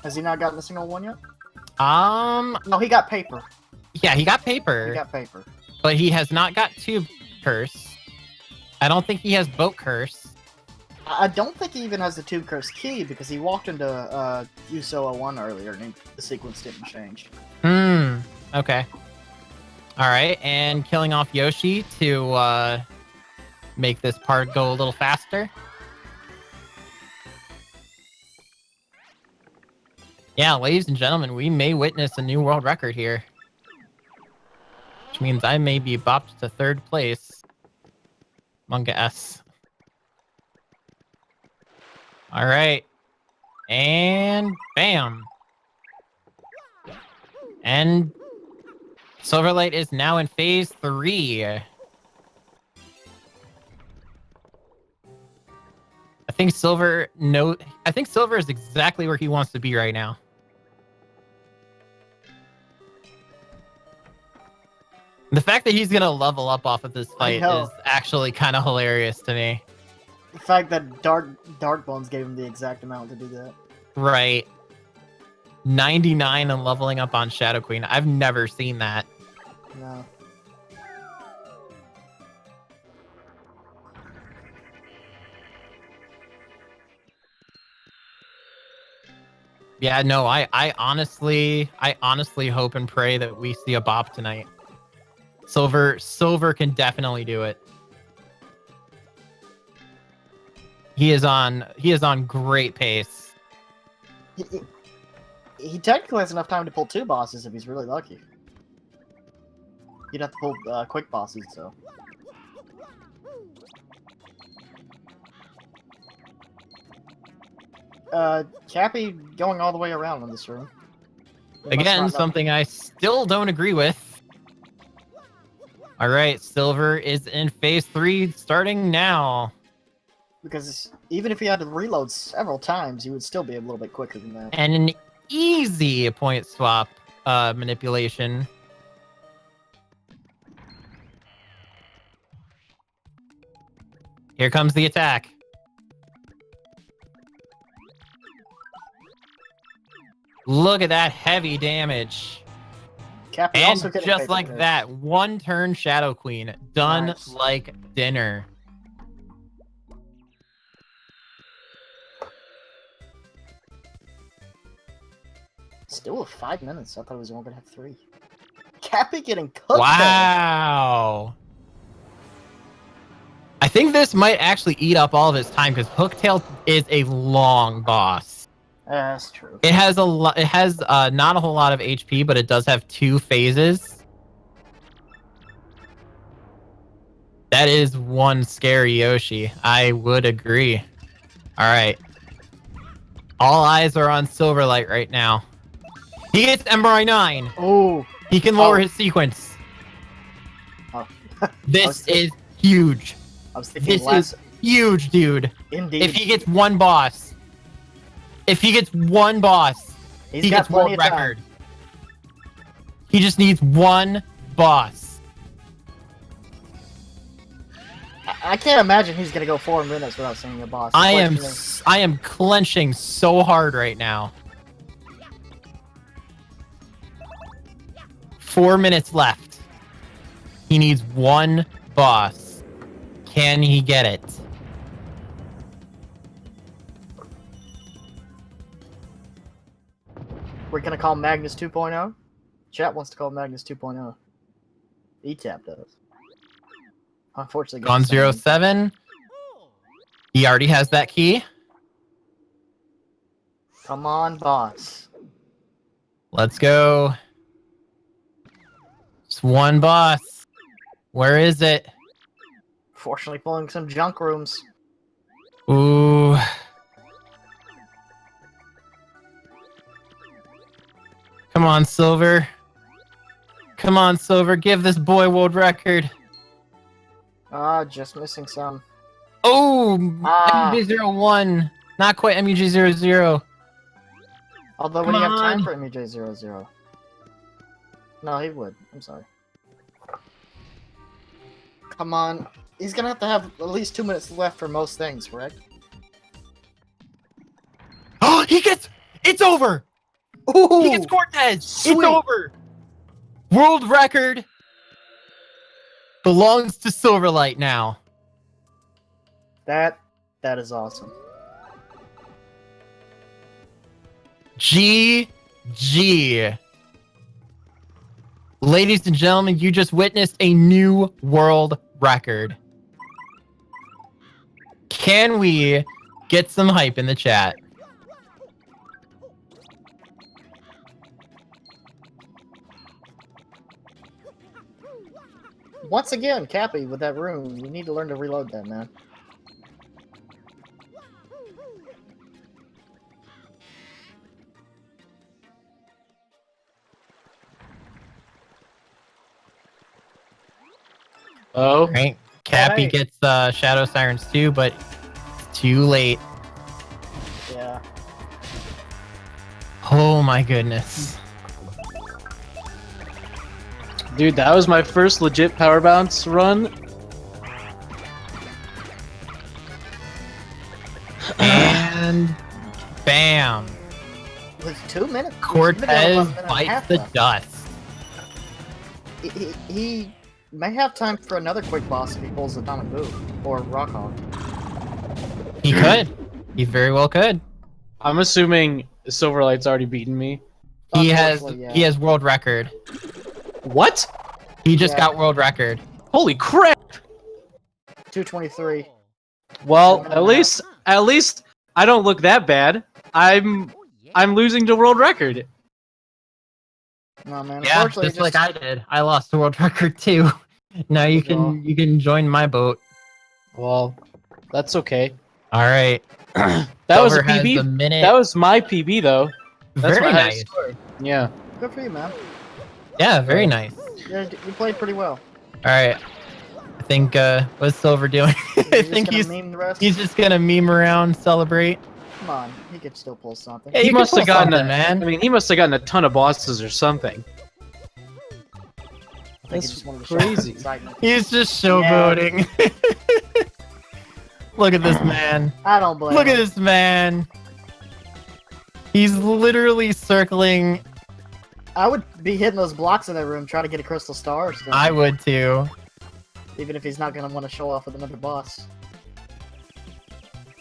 Has he not gotten a single one yet? No, he got paper. Yeah, he got paper. He got paper. But he has not got tube curse. I don't think he has boat curse. I don't think he even has the Tube Curse key because he walked into USO 01 earlier and the sequence didn't change. Okay. Alright, and killing off Yoshi to make this part go a little faster. Yeah, ladies and gentlemen, we may witness a new world record here. which means I may be bopped to 3rd place. Manga S. All right. And bam. And Sylverlight is now in phase 3. I think Silver is exactly where he wants to be right now. The fact that he's going to level up off of this fight is actually kind of hilarious to me. The fact that Dark Bones gave him the exact amount to do that. Right. 99 and leveling up on Shadow Queen. I've never seen that. No. Yeah, no, I honestly hope and pray that we see a bop tonight. Silver can definitely do it. He is on great pace. He technically has enough time to pull 2 bosses if he's really lucky. You'd have to pull quick bosses, so. Kappy going all the way around in this room. Again, something I still don't agree with. All right, Silver is in phase 3 starting now. Because even if he had to reload several times, he would still be a little bit quicker than that. And an easy point swap manipulation. Here comes the attack. Look at that heavy damage. Kappy And also getting just paper like there. that, 1 turn Shadow Queen. Done Nice. like dinner. Still with 5 minutes. I thought it was only going to have 3. Kappy getting cooked there. Wow. I think this might actually eat up all of his time because Hooktail is a long boss. That's true. It has not a whole lot of HP, but it does have 2 phases. That is one scary Yoshi. I would agree. All right. All eyes are on Sylverlight right now. He gets MRI 9. Oh. He can lower his sequence. Oh. This is huge. I was thinking This is huge, dude. Indeed. If he gets one boss, he gets world record. He just needs one boss. I can't imagine he's gonna go 4 minutes without seeing a boss. I am clenching so hard right now. 4 minutes left. He needs one boss. Can he get it? We're gonna call Magnus 2.0. Chat wants to call Magnus 2.0. ETAP does. Unfortunately, On 07. He already has that key. Come on, boss. Let's go. Just one boss. Where is it? Fortunately, pulling some junk rooms. Ooh. Come on, Silver. Come on, Silver. Give this boy world record. Just missing some. Oh, MUJ01. Not quite MUJ00. Although, would he have time for MUJ00? No, he would. I'm sorry. Come on. He's gonna have at least 2 minutes left for most things, correct? Oh, it's over! Ooh! He gets Cortez! Sweet. It's over! World record belongs to Sylverlight now. That is awesome. GG. Ladies and gentlemen, you just witnessed a new world record. Can we get some hype in the chat? Once again, Kappy, with that room, you need to learn to reload that, man. Oh, Right? Kappy hey. gets Shadow Sirens too, but it's too late. Yeah. Oh my goodness. dude, that was my first legit power bounce run. And bam. With 2 minutes. Cortez about a minute and a bites half the left. dust. He may have time for another quick boss if he pulls Atomic Boot or Rock Hog. He could. He very well could. I'm assuming Silverlight's already beaten me. He has Unfortunately, yeah. he has world record. What? He just Yeah. got world record. Holy crap! 223. Well, at least I don't look that bad. I'm losing to world record. No man. Yeah, Unfortunately, just like I did. I lost the world record too. Now you Withdraw. can join my boat. Well, that's okay. All right. That was a Silver has PB. a minute. That was my PB though. That's very my nice. highest score. Yeah. Good for you, man. Yeah, very nice. Yeah, you played pretty well. All right. I think what's Silver doing? I You're just think gonna he's meme the rest? just gonna meme around, celebrate. Come on, he could still pull something. Yeah, He you can must have pull gotten something, a man. I mean, he must have gotten a ton of bosses or something. I think he That's just wanted to show off his crazy. excitement. He's just showboating. Look at this man. I don't blame Look at him. this man. He's literally circling. I would be hitting those blocks in that room, trying to get a crystal star or something. I would too. Even if he's not gonna want to show off with another boss.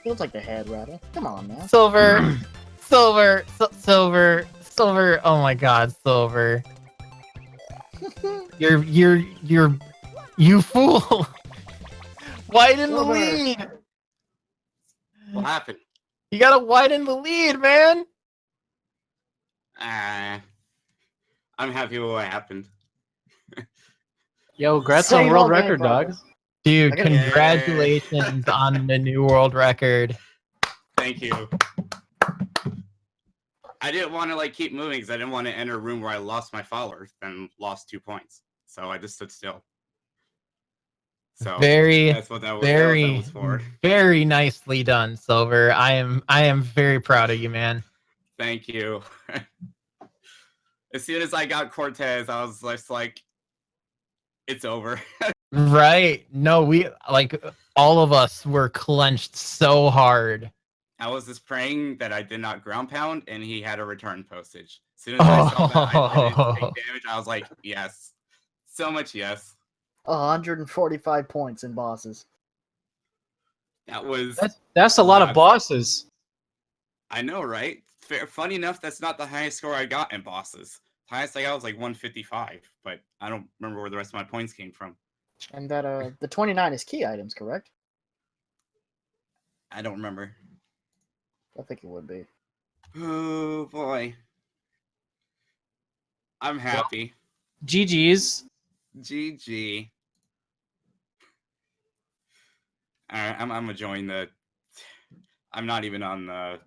Feels like the head rattle. Come on, man. Silver, silver, silver. Oh my God, Silver. You fool. Widen the Silver. lead. What happened? You gotta widen the lead, man. I'm happy with what happened. Yo, congrats Same on world old game record, dog. progress. Dude, I gotta- congratulations on the new world record. Thank you. I didn't want to like keep moving because I didn't want to enter a room where I lost my followers and lost 2 points. So I just stood still. So Very, that's what that was for. very nicely done, Silver. I am very proud of you, man. Thank you. As soon as I got Cortez, I was just like, it's over. Right? No, we like all of us were clenched so hard. I was just praying that I did not ground pound and he had a return postage. As soon as I saw that I didn't take damage, I was like, yes. So much yes. 145 points in bosses. That was... That's a lot of That's- bosses. I know, right? Funny enough, that's not the highest score I got in bosses. The highest I got was like 155, but I don't remember where the rest of my points came from. And that the 29 is key items, correct? I don't remember. I think it would be. Oh boy. I'm happy. GG's. GG. Alright, I'm gonna join the... I'm not even on the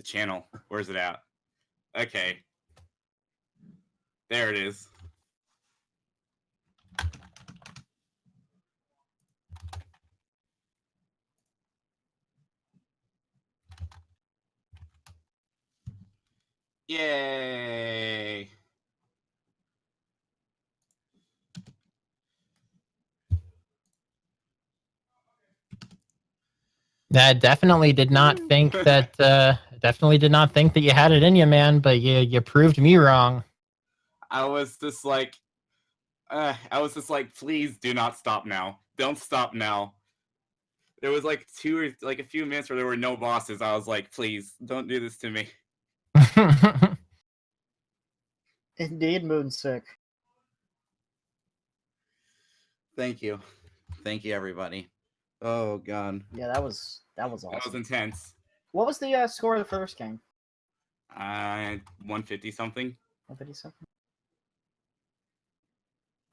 channel. Where's it at? Okay. There it is. Yay! That definitely did not think that you had it in you, man, but you proved me wrong. I was just like, please do not stop now. Don't stop now. There was like a few minutes where there were no bosses. I was like, please don't do this to me. Indeed, Moonsick. Thank you. Thank you, everybody. Oh, God. Yeah, that was That was awesome. intense. What was the score of the first game? 150 something. 150 something.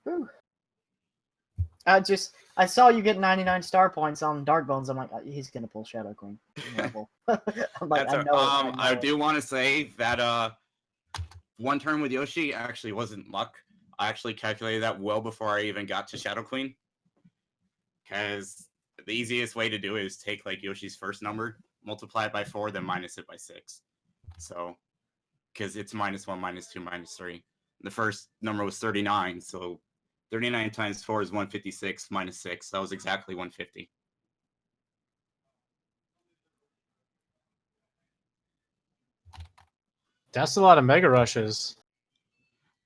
Whew. I saw you get 99 star points on Dark Bones. I'm like, he's gonna pull Shadow Queen. Level. I'm like, I know. I do want to say that one turn with Yoshi actually wasn't luck. I actually calculated that well before I even got to Shadow Queen. Because the easiest way to do it is take like Yoshi's first number, multiply it by 4, then minus it by 6. So, because it's -1, -2, -3. The first number was 39, so 39 times 4 is 156 minus 6. That was exactly 150. That's a lot of Mega Rushes.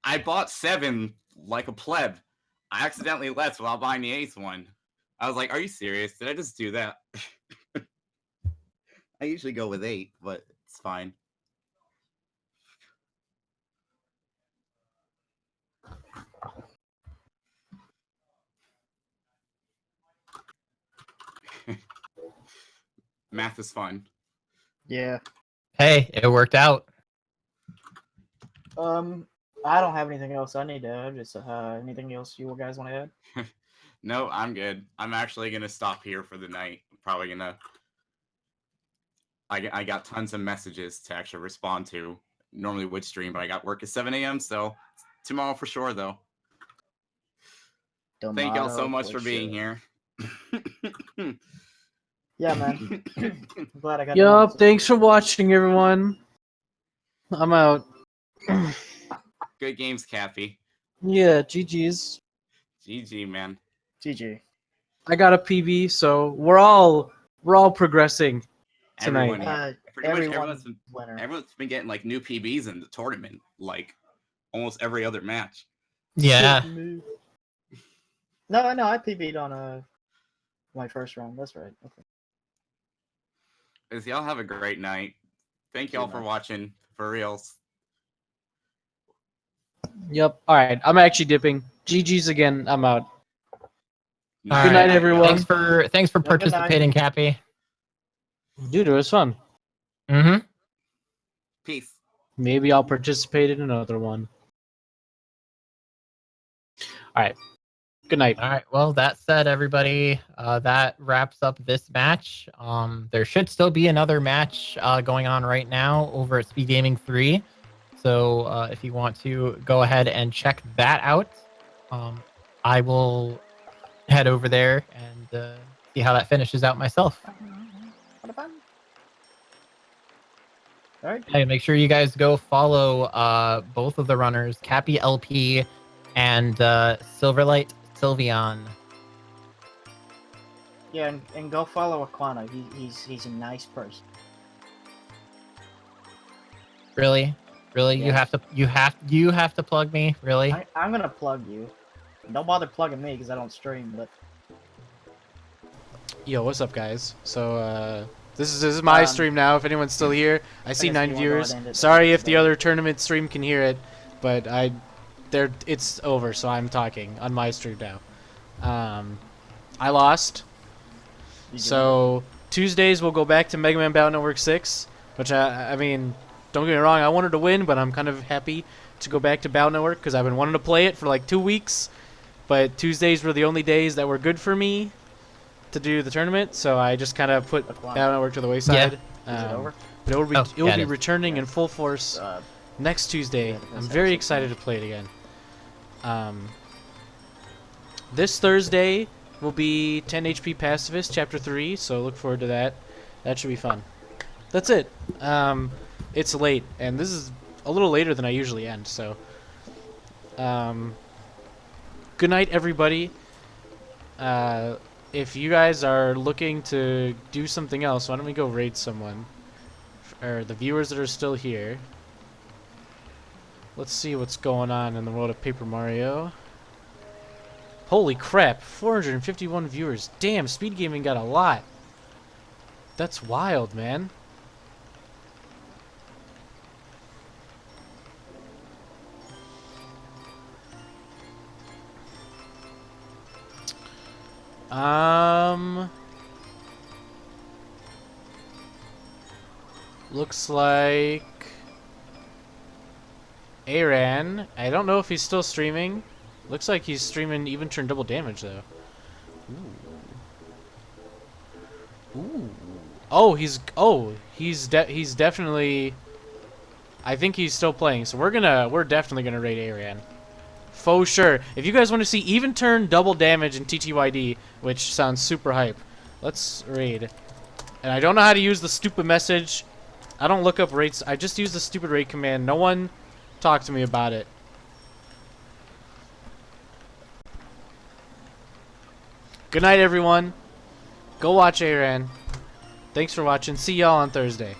I bought 7 like a pleb. I accidentally left while buying the 8th one. I was like, are you serious? Did I just do that? I usually go with 8, but it's fine. Math is fun. Yeah. Hey, it worked out. I don't have anything else I need to add. Just anything else you guys want to add? No, I'm good. I'm actually gonna stop here for the night. Probably gonna. I got tons of messages to actually respond to. Normally would stream, but I got work at 7 a.m. So tomorrow for sure, though. Thank y'all so much for being here. Yeah, man. I'm glad I got. Yup, thanks for watching, everyone. I'm out. Good games, Kappy. Yeah, GG's. GG, man. GG. I got a PB, so we're all progressing tonight. Everyone's winner. been getting like new PBs in the tournament, like almost every other match. Yeah. No, I PB'd on my first round. That's right. Okay. As y'all have a great night. Thank y'all for watching. For reals. Yep. All right. I'm actually dipping. GG's again. I'm out. All Good night, right. everyone. Thanks for participating, Kappy. Dude, it was fun. Mm-hmm. Peace. Maybe I'll participate in another one. All right. Good night. All right. Well, that said, everybody, that wraps up this match. There should still be another match going on right now over at Speed Gaming 3. So if you want to go ahead and check that out, I will head over there and see how that finishes out myself. All right. Hey, make sure you guys go follow both of the runners, Kappy LP and Sylverlight Sylveon. Yeah, and go follow Aquano. He's a nice person. Really? Yeah. You have to plug me? Really? I'm gonna plug you. Don't bother plugging me because I don't stream. But Yo, what's up, guys? So, this is my stream now. If anyone's still here, I see 9 viewers. Sorry if the other tournament stream can hear it, but it's over, so I'm talking on my stream now. I lost. So Tuesdays we'll go back to Mega Man Battle Network 6, which I mean, don't get me wrong, I wanted to win, but I'm kind of happy to go back to Battle Network because I've been wanting to play it for like 2 weeks. But Tuesdays were the only days that were good for me to do the tournament, so I just kind of put Battle Network to the wayside. Yeah. Is it over? But it will be returning in full force next Tuesday. yeah, I'm very excited to play it again. This Thursday will be 10 HP Pacifist Chapter 3, so look forward to that. That should be fun. That's it. It's late, and this is a little later than I usually end, so... good night, everybody. If you guys are looking to do something else, why don't we go raid someone? Or the viewers that are still here. Let's see what's going on in the world of Paper Mario. Holy crap, 451 viewers. Damn, Speed Gaming got a lot. That's wild, man. Looks like Aaron. I don't know if he's still streaming. Looks like he's streaming even turn double damage though. Ooh. Ooh. Oh, he's definitely. I think he's still playing. So we're definitely gonna raid Aran. For sure. If you guys want to see even turn double damage in TTYD, which sounds super hype, let's raid. And I don't know how to use the stupid message. I don't look up raids. I just use the stupid raid command. No one talk to me about it. Good night, everyone. Go watch Aran. Thanks for watching. See y'all on Thursday.